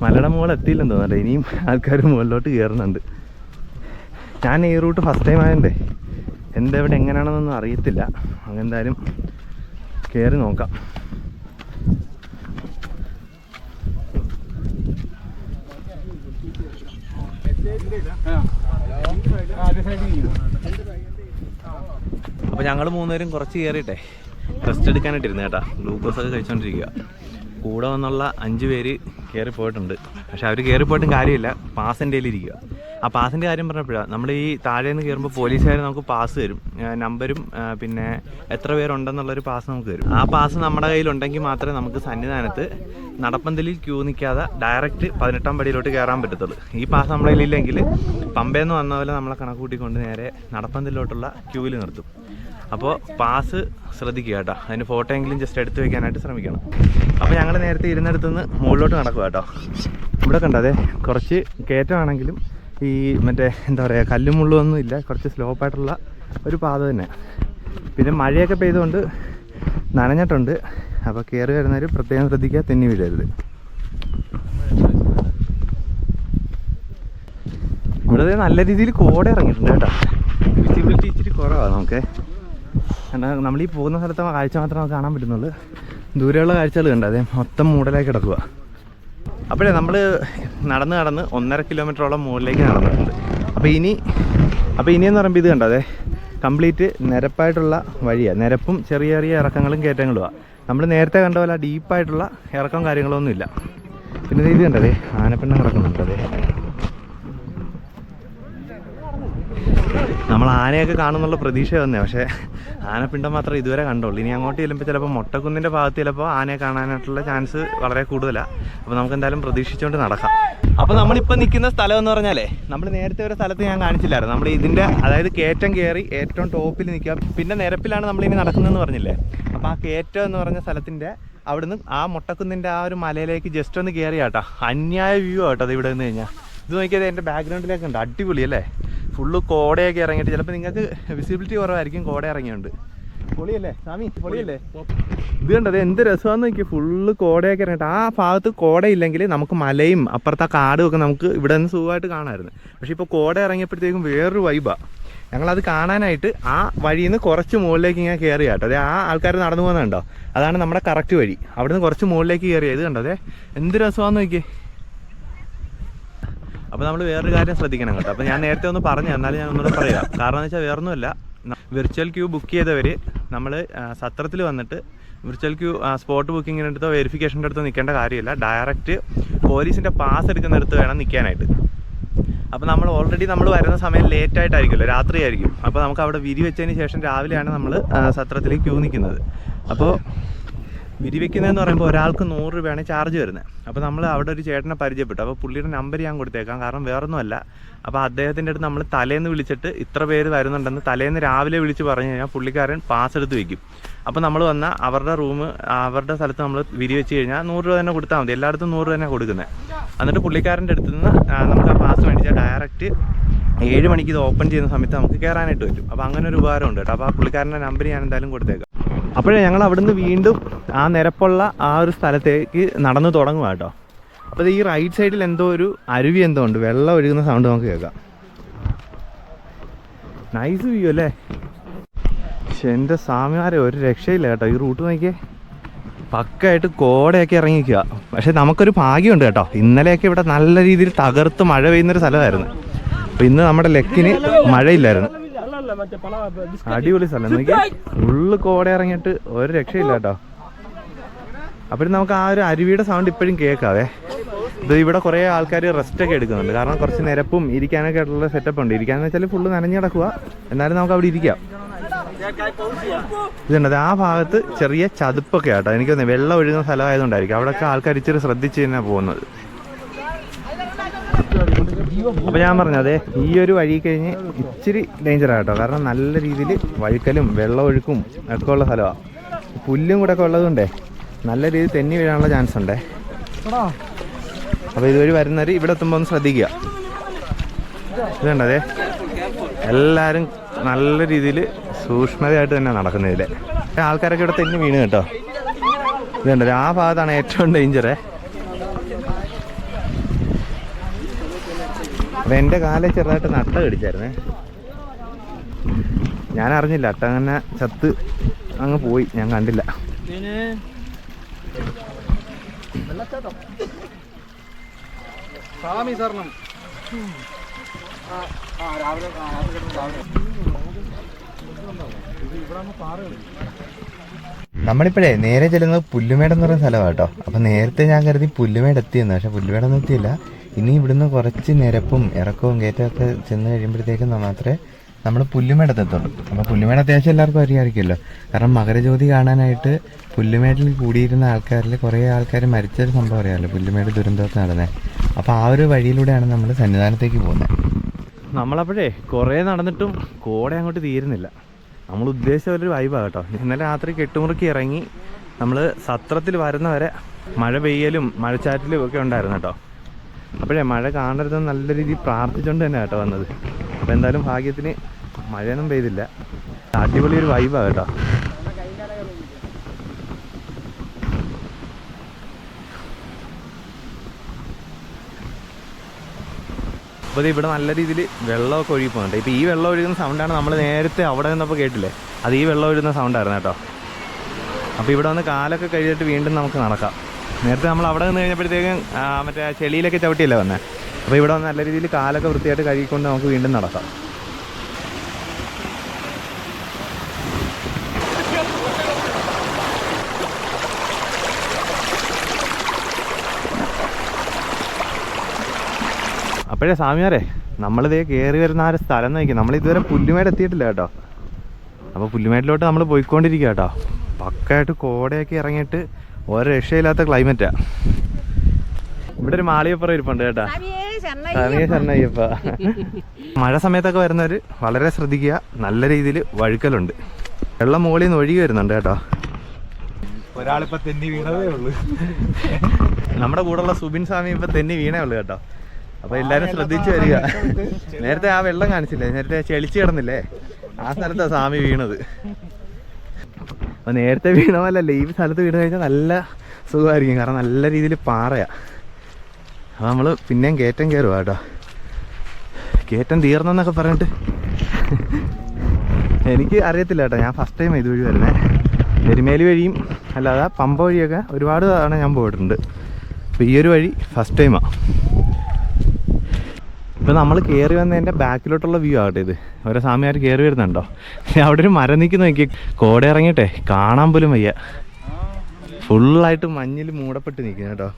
മലയുടെ മുകളിൽ എത്തിയില്ലെന്ന് തോന്നട്ടെ, ഇനിയും ആൾക്കാർ മുകളിലോട്ട് കയറുന്നുണ്ട്. ഞാൻ ഈ റൂട്ട് ഫസ്റ്റ് ടൈം ആയതുകൊണ്ടേ എന്തെവിടെ എങ്ങനെയാണെന്നൊന്നും അറിയത്തില്ല. അങ്ങെന്തായാലും കയറി നോക്കാം. അപ്പോൾ ഞങ്ങൾ 3 പേരും കുറച്ച് കയറിയിട്ടെ റെസ്റ്റ് എടുക്കാനായിട്ടിരുന്നു കേട്ടോ. ഗ്ലൂക്കോസൊക്കെ കഴിച്ചുകൊണ്ടിരിക്കുക. കൂടെ വന്നുള്ള 5 പേര് കയറി പോയിട്ടുണ്ട്. പക്ഷെ അവർ കയറി പോയിട്ടും കാര്യമില്ല, പാസിൻ്റെ ഇരിക്കുക. ആ പാസിൻ്റെ കാര്യം പറഞ്ഞപ്പോഴാണ്, നമ്മൾ ഈ താഴെ നിന്ന് കയറുമ്പോൾ പോലീസുകാർ നമുക്ക് പാസ് തരും, നമ്പരും പിന്നെ എത്ര പേരുണ്ടെന്നുള്ളൊരു പാസ് നമുക്ക് തരും. ആ പാസ് നമ്മുടെ കയ്യിലുണ്ടെങ്കിൽ മാത്രമേ നമുക്ക് സന്നിധാനത്ത് നടപ്പന്തലിൽ ക്യൂ നിൽക്കാതെ ഡയറക്റ്റ് 18ാം പടിയിലോട്ട് കയറാൻ പറ്റത്തുള്ളൂ. ഈ പാസ് നമ്മുടെ കയ്യിലില്ലെങ്കിൽ പമ്പയിൽ നിന്ന് വന്ന പോലെ നമ്മളെ കണക്ക് കൂട്ടിക്കൊണ്ട് നേരെ നടപ്പന്തലിലോട്ടുള്ള ക്യൂവിൽ നിർത്തും. അപ്പോൾ പാസ് ശ്രദ്ധിക്കുക കേട്ടോ, അതിന് ഫോട്ടോ എങ്കിലും ജസ്റ്റ് എടുത്ത് വെക്കാനായിട്ട് ശ്രമിക്കണം. അപ്പോൾ ഞങ്ങൾ നേരത്തെ ഇരുന്നിടത്തുനിന്ന് മുകളിലോട്ട് നടക്കുക കേട്ടോ. ഇവിടെ കണ്ടതേ കുറച്ച് കയറ്റമാണെങ്കിലും ഈ മറ്റേ എന്താ പറയുക കല്ലും മുള്ളൊന്നും ഇല്ല, കുറച്ച് സ്ലോപ്പായിട്ടുള്ള ഒരു പാത തന്നെ. പിന്നെ മഴയൊക്കെ പെയ്തുകൊണ്ട് നനഞ്ഞിട്ടുണ്ട്. അപ്പോൾ കയറി വരുന്നവർ പ്രത്യേകം ശ്രദ്ധിക്കുക, തെന്നി വീഴരുത്. ഇവിടെ നല്ല രീതിയിൽ കോട ഇറങ്ങിയിട്ടുണ്ട് കേട്ടോ. വിസിബിലിറ്റി ഇച്ചിരി കുറവാണ് നമുക്ക്. കാരണം നമ്മൾ ഈ പോകുന്ന സ്ഥലത്തെ കാഴ്ച മാത്രമേ നമുക്ക് കാണാൻ പറ്റുന്നുള്ളൂ. ദൂരെയുള്ള കാഴ്ചകൾ കണ്ട അതേ മൊത്തം മൂടലായി കിടക്കുക. അപ്പോഴേ നമ്മൾ നടന്ന് 1.5 കിലോമീറ്ററോളം മുകളിലേക്ക് നടന്നിട്ടുണ്ട്. അപ്പോൾ ഇനി അപ്പോൾ ഇനിയെന്ന് പറയുമ്പോൾ ഇത് കണ്ടോ, അതെ കംപ്ലീറ്റ് നിരപ്പായിട്ടുള്ള വഴിയാണ്. നിരപ്പും ചെറിയ ചെറിയ ഇറക്കങ്ങളും കയറ്റങ്ങളുമാണ്. നമ്മൾ നേരത്തെ കണ്ട പോലെ ഡീപ്പായിട്ടുള്ള ഇറക്കം കാര്യങ്ങളൊന്നും ഇല്ല. പിന്നെ ഇത് കണ്ടതേ ആനപ്പിണ്ടം കിടക്കുന്നുണ്ട്. അതെ നമ്മൾ ആനയൊക്കെ കാണുന്നുള്ള പ്രതീക്ഷ വന്നേ, പക്ഷേ ആനപ്പിണ്ടം മാത്രമേ ഇതുവരെ കണ്ടുള്ളൂ. ഇനി അങ്ങോട്ട് ചെല്ലുമ്പോൾ ചിലപ്പോൾ മൊട്ടക്കുന്നിൻ്റെ ഭാഗത്ത് ചിലപ്പോൾ ആനയെ കാണാനായിട്ടുള്ള ചാൻസ് വളരെ കൂടുതലാണ്. അപ്പോൾ നമുക്ക് എന്തായാലും പ്രതീക്ഷിച്ചുകൊണ്ട് നടക്കാം. അപ്പോൾ നമ്മളിപ്പോൾ നിൽക്കുന്ന സ്ഥലം എന്ന് പറഞ്ഞാലേ, നമ്മൾ നേരത്തെ ഒരു സ്ഥലത്ത് ഞാൻ കാണിച്ചില്ലായിരുന്നു. നമ്മൾ ഇതിൻ്റെ അതായത് കയറ്റം കയറി ഏറ്റവും ടോപ്പിൽ നിൽക്കുക, പിന്നെ നിരപ്പിലാണ് നമ്മളിനി നടക്കുന്നതെന്ന് പറഞ്ഞില്ലേ. അപ്പോൾ ആ കയറ്റം എന്ന് പറഞ്ഞ സ്ഥലത്തിൻ്റെ അവിടുന്ന് ആ മൊട്ടക്കുന്നിൻ്റെ ആ ഒരു മലയിലേക്ക് ജസ്റ്റ് ഒന്ന് കയറിയാട്ടോ. അന്യായ വ്യൂ ആട്ടോ അത് ഇവിടെ നിന്ന് കഴിഞ്ഞാൽ. ഇത് നോക്കിയത് എൻ്റെ ബാക്ക്ഗ്രൗണ്ടിലേക്ക് ഉണ്ട്, അടിപൊളി അല്ലേ. ഫുള്ള് കോടയൊക്കെ ഇറങ്ങിയിട്ട് ചിലപ്പോൾ നിങ്ങൾക്ക് വിസിബിലിറ്റി കുറവായിരിക്കും, കോട ഇറങ്ങിയുണ്ട്. പൊളിയല്ലേ സ്വാമി, പൊളിയല്ലേ. ഇത് കണ്ടത് എന്ത് രസമാണെന്ന് നോക്കി, ഫുള്ള് കോടയൊക്കെ ഇറങ്ങിയിട്ട്. ആ ഭാഗത്ത് കോടയില്ലെങ്കിൽ നമുക്ക് മലയും അപ്പുറത്തെ കാടും ഒക്കെ നമുക്ക് ഇവിടെ നിന്ന് സുഖമായിട്ട് കാണാമായിരുന്നു. പക്ഷേ ഇപ്പോൾ കോട ഇറങ്ങിയപ്പോഴത്തേക്കും വേറൊരു വൈബാണ്. ഞങ്ങളത് കാണാനായിട്ട് ആ വഴിയിൽ നിന്ന് കുറച്ച് മുകളിലേക്ക് ഇങ്ങനെ കയറി കേട്ടോ. അതെ ആ ആൾക്കാർ നടന്നു പോകുന്നുണ്ടോ, അതാണ് നമ്മുടെ കറക്റ്റ് വഴി. അവിടെ നിന്ന് കുറച്ച് മുകളിലേക്ക് കയറിയത്. ഇത് കണ്ടോ, അതെ എന്ത് രസമാണെന്ന് നോക്കിയേ. അപ്പോൾ നമ്മൾ വേറൊരു കാര്യം ശ്രദ്ധിക്കണം കേട്ടോ. അപ്പോൾ ഞാൻ നേരത്തെ ഒന്ന് പറഞ്ഞു, എന്നാലും ഞാൻ ഒന്നുകൂടെ പറയാം. കാരണം എന്ന് വെച്ചാൽ വേറൊന്നുമല്ല, വിർച്വൽ ക്യൂ ബുക്ക് ചെയ്തവർ നമ്മൾ സത്രത്തിൽ വന്നിട്ട് വിർച്വൽ ക്യൂ സ്പോട്ട് ബുക്കിങ്ങിൻ്റെ അടുത്തോ വെരിഫിക്കേഷൻ്റെ അടുത്തോ നിൽക്കേണ്ട കാര്യമില്ല. ഡയറക്റ്റ് പോലീസിൻ്റെ പാസ് എടുക്കുന്നിടത്ത് വേണം നിൽക്കാനായിട്ട്. അപ്പോൾ നമ്മൾ ഓൾറെഡി നമ്മൾ വരുന്ന സമയം ലേറ്റായിട്ടായിരിക്കുമല്ലോ, രാത്രിയായിരിക്കും. അപ്പോൾ നമുക്ക് അവിടെ വിരി വെച്ചതിന് ശേഷം രാവിലെയാണ് നമ്മൾ സത്രത്തിലേക്ക് ക്യൂ നിൽക്കുന്നത്. അപ്പോൾ വിരി വെക്കുന്നതെന്ന് പറയുമ്പോൾ ഒരാൾക്ക് 100 രൂപയാണ് ചാർജ് വരുന്നത്. അപ്പോൾ നമ്മൾ അവിടെ ഒരു ചേട്ടനെ പരിചയപ്പെട്ടു. അപ്പോൾ പുള്ളിയുടെ നമ്പർ ഞാൻ കൊടുത്തേക്കാം, കാരണം വേറൊന്നുമല്ല. അപ്പോൾ അദ്ദേഹത്തിൻ്റെ അടുത്ത് നമ്മൾ തലേന്ന് വിളിച്ചിട്ട് ഇത്ര പേര് വരുന്നുണ്ടെന്ന് തലേന്ന് രാവിലെ വിളിച്ച് പറഞ്ഞു കഴിഞ്ഞാൽ പുള്ളിക്കാരൻ പാസ് എടുത്ത് വയ്ക്കും. അപ്പോൾ നമ്മൾ വന്നാൽ അവരുടെ റൂം അവരുടെ സ്ഥലത്ത് നമ്മൾ വിരി വെച്ച് കഴിഞ്ഞാൽ 100 രൂപ തന്നെ കൊടുത്താൽ മതി. എല്ലായിടത്തും 100 രൂപ തന്നെ കൊടുക്കുന്നത്. എന്നിട്ട് പുള്ളിക്കാരൻ്റെ അടുത്ത് നിന്ന് നമുക്ക് ആ പാസ് മേടിച്ചാൽ ഡയറക്റ്റ് 7 മണിക്ക് ഇത് ഓപ്പൺ ചെയ്യുന്ന സമയത്ത് നമുക്ക് കയറാനായിട്ട് പറ്റും. അപ്പോൾ അങ്ങനെ ഒരു ഉപകാരമുണ്ട് കേട്ടോ. അപ്പോൾ ആ പുള്ളിക്കാരൻ്റെ നമ്പർ ഞാൻ എന്തായാലും കൊടുത്തേക്കാം. അപ്പോഴേ ഞങ്ങൾ അവിടുന്ന് വീണ്ടും ആ നിരപ്പുള്ള ആ ഒരു സ്ഥലത്തേക്ക് നടന്നു തുടങ്ങുക കേട്ടോ. അപ്പോൾ ഈ റൈറ്റ് സൈഡിൽ എന്തോ ഒരു അരുവി എന്തോ ഉണ്ട്, വെള്ളം ഒഴുകുന്ന സൗണ്ട് നമുക്ക് കേൾക്കാം. നൈസ് വ്യൂ അല്ലേ. പക്ഷെ എൻ്റെ സ്വാമിമാരെ ഒരു രക്ഷയില്ല കേട്ടോ. ഈ റൂട്ട് നോക്കിയേ, പക്കായിട്ട് കോടയൊക്കെ ഇറങ്ങിക്കുക. പക്ഷെ നമുക്കൊരു ഭാഗ്യമുണ്ട് കേട്ടോ, ഇന്നലെയൊക്കെ ഇവിടെ നല്ല രീതിയിൽ തകർത്ത് മഴ പെയ്യുന്നൊരു സ്ഥലമായിരുന്നു. അപ്പോൾ ഇന്ന് നമ്മുടെ ലെക്കിന് മഴയില്ലായിരുന്നു. അടിപൊളി സ്ഥലം നോക്കിയാൽ ഫുള്ള് കോട ഇറങ്ങിയിട്ട് ഒരു രക്ഷയില്ല കേട്ടോ. അപ്പോഴും നമുക്ക് ആ ഒരു അരുവിയുടെ സൗണ്ട് ഇപ്പോഴും കേൾക്കാവേ. ഇത് ഇവിടെ കുറേ ആൾക്കാർ റെസ്റ്റൊക്കെ എടുക്കുന്നുണ്ട്, കാരണം കുറച്ച് നിരപ്പും ഇരിക്കാനൊക്കെ ആയിട്ടുള്ള സെറ്റപ്പ് ഉണ്ട്. ഇരിക്കാന്ന് വെച്ചാൽ ഫുള്ള് നനഞ്ഞു കിടക്കുക, എന്നാലും നമുക്ക് അവിടെ ഇരിക്കാം. ഇതുണ്ട് ആ ഭാഗത്ത് ചെറിയ ചതുപ്പൊക്കെ ആട്ടോ. എനിക്ക് തോന്നുന്നു വെള്ളം ഒഴുകുന്ന സ്ഥലമായതുകൊണ്ടായിരിക്കും അവിടെയൊക്കെ ആൾക്കാർ ഇച്ചിരി ശ്രദ്ധിച്ച് തന്നെ പോകുന്നത്. അപ്പോൾ ഞാൻ പറഞ്ഞത് ഈ ഒരു വഴി കഴിഞ്ഞ് ഇച്ചിരി ഡേഞ്ചറാണ് കേട്ടോ, കാരണം നല്ല രീതിയിൽ വഴുക്കലും വെള്ളമൊഴുക്കും ഒക്കെ ഉള്ള സ്ഥലമാണ്. പുല്ലും കൂടെ ഒക്കെ ഉള്ളതുകൊണ്ടേ നല്ല രീതിയിൽ തെന്നി വീഴാനുള്ള ചാൻസ് ഉണ്ടേ. അപ്പോൾ ഇതുവഴി വരുന്നവർ ഇവിടെ എത്തുമ്പോൾ ഒന്ന് ശ്രദ്ധിക്കുക. ഇതുണ്ടതേ എല്ലാവരും നല്ല രീതിയിൽ സൂക്ഷ്മതയായിട്ട് തന്നെ നടക്കുന്നതിൽ. ആൾക്കാരൊക്കെ ഇവിടെ തെന്നി വീണ് കേട്ടോ. ഇതുണ്ടത് ആ ഭാഗത്താണ് ഏറ്റവും ഡേഞ്ചറേ. അപ്പം എൻ്റെ കാലെ ചെറുതായിട്ട് നട്ട കടിച്ചായിരുന്നേ, ഞാൻ അറിഞ്ഞില്ല. അട്ട അങ്ങനെ ചത്ത് അങ്ങ് പോയി, ഞാൻ കണ്ടില്ല. നമ്മളിപ്പോഴേ നേരെ ചെല്ലുന്നത് പുല്ലുമേട് എന്ന് പറയുന്ന സ്ഥലമാണ് കേട്ടോ. അപ്പം നേരത്തെ ഞാൻ കരുതി പുല്ലുമേട് എത്തിയെന്ന്, പക്ഷെ പുല്ലുമേടൊന്നും എത്തിയില്ല. ഇനി ഇവിടുന്ന് കുറച്ച് നിരപ്പും ഇറക്കവും കയറ്റമൊക്കെ ചെന്ന് കഴിയുമ്പോഴത്തേക്കും മാത്രമേ നമ്മൾ പുല്ലുമേടെത്തുള്ളൂ. അപ്പോൾ പുല്ലുമേട് അത്യാവശ്യം എല്ലാവർക്കും അറിയാമായിരിക്കുമല്ലോ, കാരണം മകരജ്യോതി കാണാനായിട്ട് പുല്ലുമേട്ടിൽ കൂടിയിരുന്ന ആൾക്കാരിൽ കുറേ ആൾക്കാർ മരിച്ചൊരു സംഭവം അറിയാമല്ലോ, പുല്ലുമേട് ദുരന്തമൊക്കെ നടന്നത്. അപ്പോൾ ആ ഒരു വഴിയിലൂടെയാണ് നമ്മൾ സന്നിധാനത്തേക്ക് പോകുന്നത്. നമ്മളപ്പോഴേ കുറേ നടന്നിട്ടും കോട അങ്ങോട്ട് തീരുന്നില്ല. നമ്മൾ ഉദ്ദേശിച്ച ഒരു വൈബാണ് കേട്ടോ. ഇന്നലെ രാത്രി കെട്ടുമുറുക്കി ഇറങ്ങി നമ്മൾ സത്രത്തിൽ വരുന്നവരെ മഴ പെയ്യലും മഴച്ചാറ്റിലും ഒക്കെ ഉണ്ടായിരുന്നു കേട്ടോ. അപ്പോഴേ മഴ കാണരുതെന്ന് നല്ല രീതിയിൽ പ്രാർത്ഥിച്ചുകൊണ്ട് തന്നെ കേട്ടോ വന്നത്. അപ്പോൾ എന്തായാലും ഭാഗ്യത്തിന് മഴയൊന്നും പെയ്തില്ല. അടിപൊളി ഒരു വൈബാണ് കേട്ടോ. അപ്പോൾ ഇവിടെ നല്ല രീതിയിൽ വെള്ളമൊക്കെ ഒഴുകി പോകുന്നുണ്ട്. ഇപ്പോൾ ഈ വെള്ളം ഒഴുകുന്ന സൗണ്ടാണ് നമ്മൾ നേരത്തെ അവിടെ നിന്നപ്പോൾ കേട്ടില്ലേ, അത് ഈ വെള്ളം ഒഴുകുന്ന സൗണ്ടായിരുന്നു കേട്ടോ. അപ്പോൾ ഇവിടെ വന്ന് കാലൊക്കെ കഴിഞ്ഞിട്ട് വീണ്ടും നമുക്ക് നടക്കാം. നേരത്തെ നമ്മൾ അവിടെ നിന്ന് കഴിഞ്ഞപ്പോഴത്തേക്കും മറ്റേ ചെളിയിലൊക്കെ ചവിട്ടിയല്ലേ വന്നത്. അപ്പോൾ ഇവിടെ വന്ന് നല്ല രീതിയിൽ കാലൊക്കെ വൃത്തിയായിട്ട് കഴുകിക്കൊണ്ട് നമുക്ക് വീണ്ടും നടക്കാം. അപ്പോഴേ സ്വാമിയാരെ നമ്മളിതേ കയറി വരുന്ന ആ ഒരു സ്ഥലം നോക്കി. നമ്മൾ ഇതുവരെ പുല്ലുമേട് എത്തിയിട്ടില്ല കേട്ടോ. അപ്പോൾ പുല്ലുമേട്ടിലോട്ട് നമ്മൾ പോയിക്കൊണ്ടിരിക്കുക കേട്ടോ. പക്കായിട്ട് കോടയൊക്കെ ഇറങ്ങിയിട്ട് ഒരു രക്ഷയില്ലാത്ത ക്ലൈമറ്റാണ്. ഇവിടെ ഒരു മാളിയപ്പുറം ഇരിപ്പുണ്ട് കേട്ടോ. ശരണയ്യപ്പ. മഴ സമയത്തൊക്കെ വരുന്നവർ വളരെ ശ്രദ്ധിക്കുക. നല്ല രീതിയിൽ വഴുക്കലുണ്ട്. വെള്ളം മുകളിൽ നിന്ന് ഒഴുകി വരുന്നുണ്ട് കേട്ടോ. ഒരാളിപ്പോ തെന്നി വീണതേ ഉള്ളൂ. നമ്മുടെ കൂടെയുള്ള സുബിൻ സ്വാമി ഇപ്പൊ തെന്നി വീണേ ഉള്ളു കേട്ടോ. അപ്പൊ എല്ലാരും ശ്രദ്ധിച്ചു വരിക. നേരത്തെ ആ വെള്ളം കാണിച്ചില്ലേ, നേരത്തെ ചെളിച്ച് കിടന്നില്ലേ, ആ സ്ഥലത്താണ് സ്വാമി വീണത്. അപ്പൊ നേരത്തെ വീണമല്ലല്ലേ, ഈ സ്ഥലത്ത് വീണ് കഴിഞ്ഞാൽ നല്ല സുഖമായിരിക്കും. കാരണം നല്ല രീതിയിൽ പാറയാ. അപ്പോൾ നമ്മൾ പിന്നെയും കയറ്റം കയറുക കേട്ടോ. കയറ്റം തീർന്നെന്നൊക്കെ പറഞ്ഞിട്ട് എനിക്ക് അറിയത്തില്ല കേട്ടോ. ഞാൻ ഫസ്റ്റ് ടൈം ഇതുവഴി വരുന്നത്. എരുമേലി വഴിയും അല്ലാതെ പമ്പ വഴിയൊക്കെ ഒരുപാട് തവണ ഞാൻ പോയിട്ടുണ്ട്. അപ്പോൾ ഈ ഒരു വഴി ഫസ്റ്റ് ടൈമാണ്. ഇപ്പോൾ നമ്മൾ കയറി വന്നതിൻ്റെ ബാക്കിലോട്ടുള്ള വ്യൂ ആകട്ടെ ഇത്. ഓരോ സ്വാമിമാർ കയറി വരുന്നുണ്ടോ. അവിടെ ഒരു മരം നിൽക്കുന്ന നോക്കി, കോട ഇറങ്ങിയിട്ടെ കാണാൻ പോലും വയ്യ. ഫുള്ളായിട്ട് മഞ്ഞിൽ മൂടപ്പെട്ട് നിൽക്കുന്നു കേട്ടോ.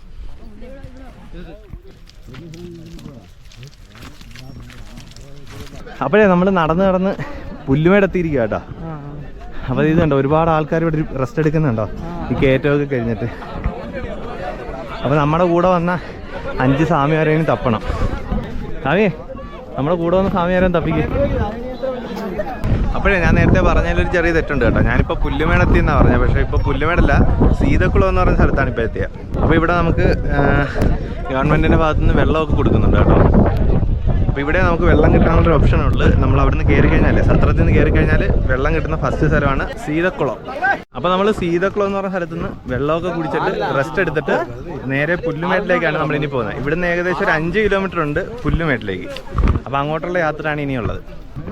അപ്പോഴേ നമ്മൾ നടന്ന് പുല്ലുമേടെത്തിയിരിക്കുക കേട്ടോ. അപ്പോൾ ഇത് കണ്ടോ, ഒരുപാട് ആൾക്കാർ ഇവിടെ റെസ്റ്റ് എടുക്കുന്നുണ്ടോ ഈ കയറ്റമൊക്കെ കഴിഞ്ഞിട്ട്. അപ്പോൾ നമ്മുടെ കൂടെ വന്ന 5 സ്വാമിമാരെയും തപ്പണം. സ്വാമിയേ, നമ്മുടെ കൂടെ വന്ന സ്വാമിമാരെയും തപ്പിക്ക്. അപ്പോഴേ ഞാൻ നേരത്തെ പറഞ്ഞതിലൊരു ചെറിയ തെറ്റുണ്ട് കേട്ടോ. ഞാനിപ്പോൾ പുല്ലുമേടെത്തി എന്നാണ് പറഞ്ഞത്. പക്ഷേ ഇപ്പോൾ പുല്ലുമേടല്ല, സീതക്കുളം എന്ന് പറഞ്ഞ സ്ഥലത്താണ് ഇപ്പോൾ എത്തിയത്. അപ്പോൾ ഇവിടെ നമുക്ക് ഗവൺമെൻറ്റിൻ്റെ ഭാഗത്തുനിന്ന് വെള്ളമൊക്കെ കൊടുക്കുന്നുണ്ട് കേട്ടോ. അപ്പോൾ ഇവിടെ നമുക്ക് വെള്ളം കിട്ടാനുള്ളൊരു ഓപ്ഷൻ ഉള്ളു. നമ്മൾ അവിടെ നിന്ന് കയറി കഴിഞ്ഞാൽ, സത്രത്തിൽ നിന്ന് കയറി കഴിഞ്ഞാൽ വെള്ളം കിട്ടുന്ന ഫസ്റ്റ് സ്ഥലമാണ് സീതക്കുളം. അപ്പോൾ നമ്മൾ സീതക്കുളം എന്ന് പറഞ്ഞ സ്ഥലത്ത് നിന്ന് വെള്ളമൊക്കെ കുടിച്ചിട്ട് റെസ്റ്റ് എടുത്തിട്ട് നേരെ പുല്ലുമേട്ടിലേക്കാണ് നമ്മളിനി പോകുന്നത്. ഇവിടുന്ന് ഏകദേശം ഒരു 5 കിലോമീറ്റർ ഉണ്ട് പുല്ലുമേട്ടിലേക്ക്. അപ്പോൾ അങ്ങോട്ടുള്ള യാത്രയാണ് ഇനിയുള്ളത്.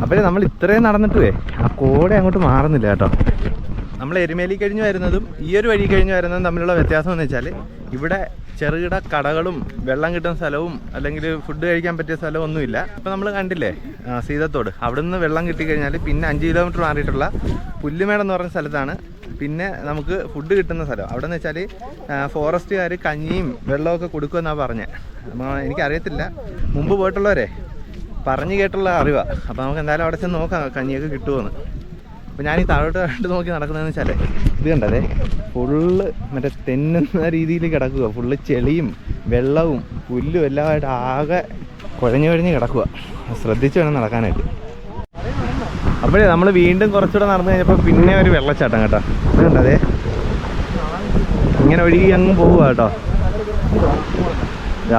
അപ്പോൾ നമ്മൾ ഇത്രയും നടന്നിട്ടുവേ ആ കോട അങ്ങോട്ട് മാറുന്നില്ല കേട്ടോ. നമ്മൾ എരുമേലി കഴിഞ്ഞ് വരുന്നതും ഈ ഒരു വഴി കഴിഞ്ഞ് വരുന്നതും തമ്മിലുള്ള വ്യത്യാസം എന്ന് വെച്ചാൽ ഇവിടെ ചെറുകിട കടകളും വെള്ളം കിട്ടുന്ന സ്ഥലവും അല്ലെങ്കിൽ ഫുഡ് കഴിക്കാൻ പറ്റിയ സ്ഥലവും ഒന്നുമില്ല. ഇപ്പോൾ നമ്മൾ കണ്ടില്ലേ സീതത്തോട്, അവിടെ നിന്ന് വെള്ളം കിട്ടിക്കഴിഞ്ഞാൽ പിന്നെ 5 കിലോമീറ്റർ മാറിയിട്ടുള്ള പുല്ലുമേടെന്ന് പറഞ്ഞ സ്ഥലത്താണ് പിന്നെ നമുക്ക് ഫുഡ് കിട്ടുന്ന സ്ഥലം. അവിടെ നിന്ന് വെച്ചാൽ ഫോറസ്റ്റുകാർ കഞ്ഞിയും വെള്ളമൊക്കെ കൊടുക്കുമെന്നാണ് പറഞ്ഞത്. അപ്പോൾ എനിക്കറിയത്തില്ല, മുമ്പ് പോയിട്ടുള്ളവരെ പറഞ്ഞു കേട്ടുള്ള അറിവാണ്. അപ്പോൾ നമുക്ക് എന്തായാലും അവിടെ ചെന്ന് നോക്കാം കഞ്ഞിയൊക്കെ കിട്ടുമെന്ന്. അപ്പോൾ ഞാൻ ഈ താഴോട്ട് നോക്കി നടക്കുന്നതെന്ന് വെച്ചാൽ ഇത് കണ്ടതേ ഫുള്ള് മറ്റേ തെന്നുന്ന രീതിയിൽ കിടക്കുക. ഫുള്ള് ചെളിയും വെള്ളവും പുല്ലും എല്ലാമായിട്ട് ആകെ കുഴഞ്ഞു കിടക്കുക. ശ്രദ്ധിച്ച് വേണം നടക്കാനായിട്ട്. അപ്പോഴേ നമ്മൾ വീണ്ടും കുറച്ചുകൂടെ നടന്നു കഴിഞ്ഞപ്പോൾ പിന്നെ ഒരു വെള്ളച്ചാട്ടം കേട്ടോ. ഇത് കണ്ടതേ ഇങ്ങനെ ഒഴുകി അങ്ങ് പോവുക കേട്ടോ.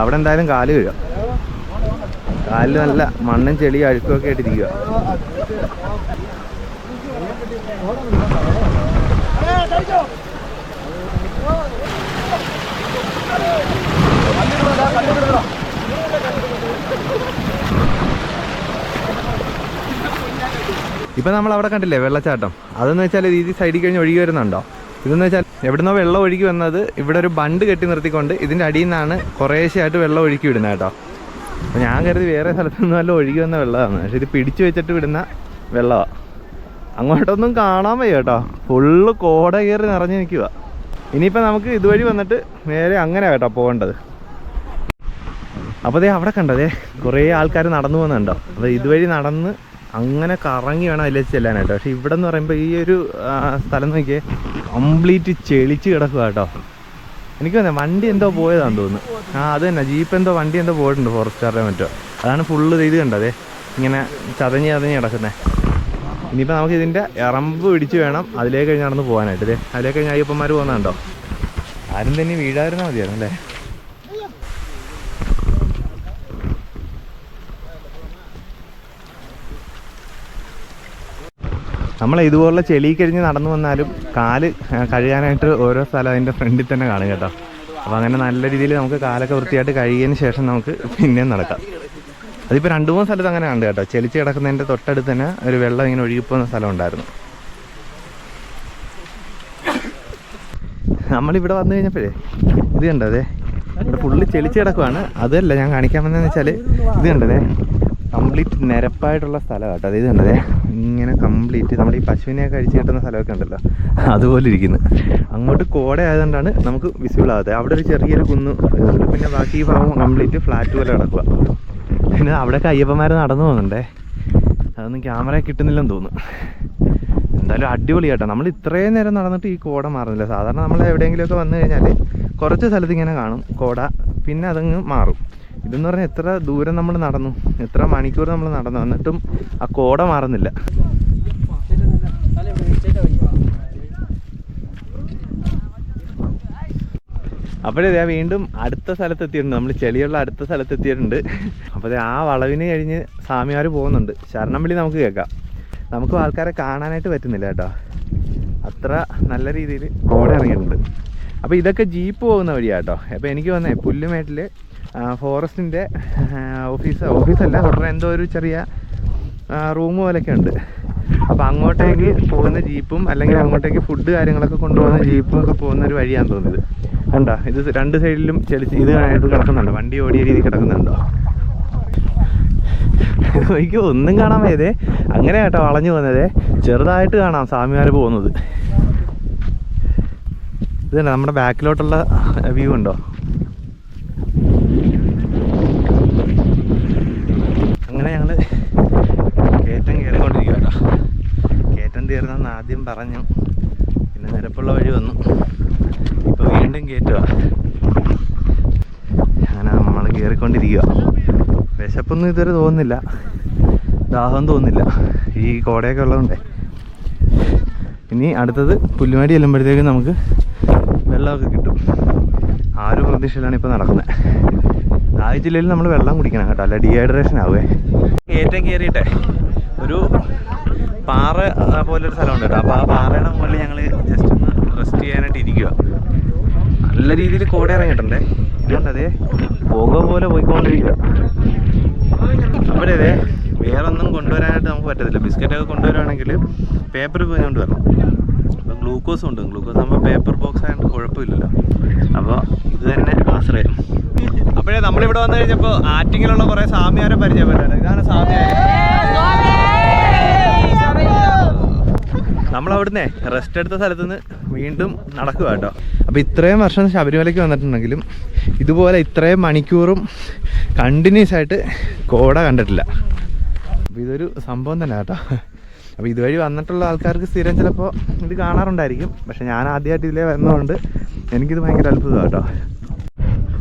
അവിടെ എന്തായാലും കാല് കഴുകാം. കാലിൽ നല്ല മണ്ണും ചെളിയും അഴുക്കുമൊക്കെ ആയിട്ടിരിക്കുക. ഇപ്പം നമ്മൾ അവിടെ കണ്ടില്ലേ വെള്ളച്ചാട്ടം. അതെന്ന് വെച്ചാൽ രീതി സൈഡിൽ കഴിഞ്ഞ് ഒഴുകി വരുന്നുണ്ടോ. ഇതെന്ന് വെച്ചാൽ എവിടുന്നോ വെള്ളം ഒഴുകി വന്നത് ഇവിടെ ഒരു ബണ്ട് കെട്ടി നിർത്തിക്കൊണ്ട് ഇതിൻ്റെ അടിയിൽ നിന്നാണ് കുറേശ്ശെയായിട്ട് വെള്ളം ഒഴുക്കി വിടുന്നത് കേട്ടോ. അപ്പോൾ ഞാൻ കരുതി വേറെ സ്ഥലത്തു നിന്ന് വല്ല ഒഴുകി വന്ന വെള്ളമാണ്. പക്ഷെ ഇത് പിടിച്ചു വെച്ചിട്ട് വിടുന്ന വെള്ളമാണ്. അങ്ങോട്ടൊന്നും കാണാൻ വയ്യ കേട്ടോ. ഫുള്ള് കോട കയറി നിറഞ്ഞു നിൽക്കുക. ഇനിയിപ്പോൾ നമുക്ക് ഇതുവഴി വന്നിട്ട് നേരെ അങ്ങനെ കേട്ടോ പോകേണ്ടത്. അപ്പോൾ ദേ അവിടെ കണ്ടതേ കുറേ ആൾക്കാർ നടന്നു പോകുന്നുണ്ടോ. അപ്പോൾ ഇതുവഴി നടന്ന് അങ്ങനെ കറങ്ങി വേണം അതിലേക്ക് ചെല്ലാനായിട്ടോ. പക്ഷേ ഇവിടെ എന്ന് പറയുമ്പോൾ ഈ ഒരു സ്ഥലം നോക്കിയേ കംപ്ലീറ്റ് ചെളിച്ച് കിടക്കുക കേട്ടോ. എനിക്ക് തോന്നുന്നത് വണ്ടി എന്തോ പോയതാണെന്ന് തോന്നുന്നു. അത് തന്നെ ജീപ്പ് എന്തോ വണ്ടി എന്തോ പോയിട്ടുണ്ട് ഫോറസ്റ്റുകാരുടെ മറ്റോ. അതാണ് ഫുള്ള് ഇത് കണ്ടതേ ഇങ്ങനെ ചതഞ്ഞ് കിടക്കുന്നത്. ഇനിയിപ്പോൾ നമുക്ക് ഇതിൻ്റെ ഇറമ്പ് പിടിച്ച് വേണം അതിലേക്ക് കഴിഞ്ഞ് നടന്ന് പോകാനായിട്ട്. ഇതേ അതിലേക്ക് കഴിഞ്ഞ് അയ്യപ്പന്മാർ പോകുന്നുണ്ടോ. ആരും തന്നെ വീഴാതിരുന്നാൽ മതിയായിരുന്നു അല്ലേ. നമ്മൾ ഇതുപോലുള്ള ചെളി കഴിഞ്ഞ് നടന്നു വന്നാലും കാല് കഴുകാനായിട്ട് ഓരോ സ്ഥലം അതിൻ്റെ ഫ്രണ്ടിൽ തന്നെ കാണും കേട്ടോ. അപ്പോൾ അങ്ങനെ നല്ല രീതിയിൽ നമുക്ക് കാലൊക്കെ വൃത്തിയായിട്ട് കഴുകിയതിന് ശേഷം നമുക്ക് പിന്നെയും നടക്കാം. അതിപ്പോൾ 2-3 സ്ഥലത്ത് അങ്ങനെ ഉണ്ട് കേട്ടോ. ചെളിച്ച് കിടക്കുന്നതിൻ്റെ തൊട്ടടുത്ത് തന്നെ ഒരു വെള്ളം ഇങ്ങനെ ഒഴുകിപ്പോകുന്ന സ്ഥലം ഉണ്ടായിരുന്നു. നമ്മളിവിടെ വന്നു കഴിഞ്ഞപ്പോഴേ ഇത് കണ്ടതേ ഇവിടെ ഫുള്ള് ചെളിച്ച് കിടക്കുവാണ്. അതല്ല ഞാൻ കാണിക്കാൻ വന്നതെന്ന് വെച്ചാൽ ഇത് കണ്ടതേ കംപ്ലീറ്റ് നിരപ്പായിട്ടുള്ള സ്ഥലം കേട്ടോ. അത് ഇത് കണ്ടതേ ഇങ്ങനെ കംപ്ലീറ്റ് നമ്മൾ ഈ പശുവിനെയൊക്കെ അഴിച്ച് കിട്ടുന്ന സ്ഥലമൊക്കെ ഉണ്ടല്ലോ അതുപോലെ ഇരിക്കുന്നു. അങ്ങോട്ട് കോട ആയതുകൊണ്ടാണ് നമുക്ക് വിസിബിൾ ആകാത്തത്. അവിടെ ഒരു ചെറിയൊരു കുന്ന് ഇതുണ്ട്. പിന്നെ ബാക്കി ഈ ഭാഗം കംപ്ലീറ്റ് ഫ്ലാറ്റ് പോലെ കിടക്കുക. പിന്നെ അവിടെയൊക്കെ അയ്യപ്പന്മാർ നടന്നു പോകുന്നുണ്ടേ, അതൊന്നും ക്യാമറ കിട്ടുന്നില്ലെന്ന് തോന്നുന്നു. എന്തായാലും അടിപൊളി കേട്ടോ. നമ്മൾ ഇത്രയും നേരം നടന്നിട്ട് ഈ കോട മാറുന്നില്ല. സാധാരണ നമ്മൾ എവിടെയെങ്കിലുമൊക്കെ വന്നു കഴിഞ്ഞാൽ കുറച്ച് സ്ഥലത്ത് ഇങ്ങനെ കാണും കോട, പിന്നെ അതങ്ങ് മാറും. ഇതെന്ന് പറഞ്ഞാൽ എത്ര ദൂരം നമ്മൾ നടന്നു, എത്ര മണിക്കൂർ നമ്മൾ നടന്നു, എന്നിട്ടും ആ കോട മാറുന്നില്ല. അപ്പോഴേ വീണ്ടും അടുത്ത സ്ഥലത്തെത്തിയിട്ടുണ്ട്, നമ്മൾ ചെളിയുള്ള അടുത്ത സ്ഥലത്തെത്തിയിട്ടുണ്ട്. അപ്പോൾ ആ വളവിന് കഴിഞ്ഞ് സ്വാമിമാർ പോകുന്നുണ്ട്. ശരണം വിളി നമുക്ക് കേൾക്കാം. നമുക്കും ആൾക്കാരെ കാണാനായിട്ട് പറ്റുന്നില്ല കേട്ടോ, അത്ര നല്ല രീതിയിൽ കോട ഇറങ്ങിയിട്ടുണ്ട്. അപ്പോൾ ഇതൊക്കെ ജീപ്പ് പോകുന്ന വഴിയാണ് കേട്ടോ. അപ്പോൾ എനിക്ക് വന്നേ പുല്ലുമേട്ടിൽ ഫോറസ്റ്റിൻ്റെ ഓഫീസല്ല ഉടനെ എന്തോ ഒരു ചെറിയ റൂം പോലെയൊക്കെ ഉണ്ട്. അപ്പോൾ അങ്ങോട്ടേക്ക് പോകുന്ന ജീപ്പും അല്ലെങ്കിൽ അങ്ങോട്ടേക്ക് ഫുഡ് കാര്യങ്ങളൊക്കെ കൊണ്ടുപോകുന്ന ജീപ്പും ഒക്കെ പോകുന്ന ഒരു വഴിയാണെന്ന് തോന്നുന്നത്. കണ്ടോ, ഇത് രണ്ട് സൈഡിലും ചെളിച്ച് ഇത് കിടക്കുന്നുണ്ടോ, വണ്ടി ഓടിയ രീതി കിടക്കുന്നുണ്ടോ? എനിക്ക് ഒന്നും കാണാൻ വയ്യതേ, അങ്ങനെ കേട്ടോ വളഞ്ഞു പോകുന്നതേ. ചെറുതായിട്ട് കാണാം സ്വാമിമാർ പോകുന്നത്. ഇത് തന്നെ നമ്മുടെ ബാക്കിലോട്ടുള്ള വ്യൂ ഉണ്ടോ? അങ്ങനെ ഞങ്ങൾ കയറ്റം കയറിക്കൊണ്ടിരിക്കുക കേട്ടോ. കയറ്റം തീർന്നെന്ന് ആദ്യം പറഞ്ഞു, പിന്നെ നിരപ്പുള്ള വഴി വന്നു, ഇപ്പോൾ വീണ്ടും കയറ്റുക. അങ്ങനെ നമ്മൾ കയറിക്കൊണ്ടിരിക്കുക. വിശപ്പൊന്നും ഇതുവരെ തോന്നുന്നില്ല, ദാഹം തോന്നുന്നില്ല, ഈ കോടയൊക്കെ ഉള്ളതുകൊണ്ടേ. ഇനി അടുത്തത് പുല്ലുമേടി ചെല്ലുമ്പോഴത്തേക്കും നമുക്ക് വെള്ളമൊക്കെ കിട്ടും. ആ ഒരു പ്രതീക്ഷയിലാണ് ഇപ്പോൾ നടക്കുന്നത്. ദാഹിച്ചില്ലെങ്കിൽ നമ്മൾ വെള്ളം കുടിക്കണം കേട്ടോ, അല്ല ഡീഹൈഡ്രേഷൻ ആവുമേ. കയറ്റം കയറിയിട്ടെ ഒരു പാറ പോലൊരു സ്ഥലമുണ്ട് കേട്ടോ. അപ്പോൾ ആ പാറയുടെ മുകളിൽ ഞങ്ങൾ ജസ്റ്റ് ഒന്ന് റെസ്റ്റ് ചെയ്യാനായിട്ട് ഇരിക്കുക. നല്ല രീതിയിൽ കോട ഇറങ്ങിയിട്ടുണ്ടേ, ഇതുകൊണ്ടതേ പുക പോലെ പോയിക്കൊണ്ടിരിക്കുക. അപ്പോഴേ വേറൊന്നും കൊണ്ടുവരാനായിട്ട് നമുക്ക് പറ്റത്തില്ല. ബിസ്ക്കറ്റൊക്കെ കൊണ്ടുവരുവാണെങ്കിൽ പേപ്പർ കൊണ്ട് വരണം. അപ്പോൾ ഗ്ലൂക്കോസും ഉണ്ട്, ഗ്ലൂക്കോസ് ആകുമ്പോൾ പേപ്പർ ബോക്സ് ആയതുകൊണ്ട് കുഴപ്പമില്ലല്ലോ. അപ്പോൾ ഇത് തന്നെ ആശ്രയം. അപ്പോഴേ നമ്മളിവിടെ വന്നു കഴിഞ്ഞപ്പോൾ ആറ്റിങ്ങിലുള്ള കുറേ സ്വാമിയാരെ പരിചയപ്പെട്ടത്. ഇതാണ് സ്വാമിയാർ. നമ്മളവിടുന്ന് റെസ്റ്റ് എടുത്ത സ്ഥലത്ത് നിന്ന് വീണ്ടും നടക്കുക കേട്ടോ. അപ്പോൾ ഇത്രയും വർഷം ശബരിമലയ്ക്ക് വന്നിട്ടുണ്ടെങ്കിലും ഇതുപോലെ ഇത്രയും മണിക്കൂറും കണ്ടിന്യൂസ് ആയിട്ട് കോട കണ്ടിട്ടില്ല. അപ്പോൾ ഇതൊരു സംഭവം തന്നെ കേട്ടോ. അപ്പോൾ ഇതുവഴി വന്നിട്ടുള്ള ആൾക്കാർക്ക് സ്ഥിരം ചിലപ്പോൾ ഇത് കാണാറുണ്ടായിരിക്കും. പക്ഷെ ഞാൻ ആദ്യമായിട്ട് ഇതിലേ വരുന്നതുകൊണ്ട് എനിക്കിത് ഭയങ്കര അത്ഭുതമാണ് കേട്ടോ.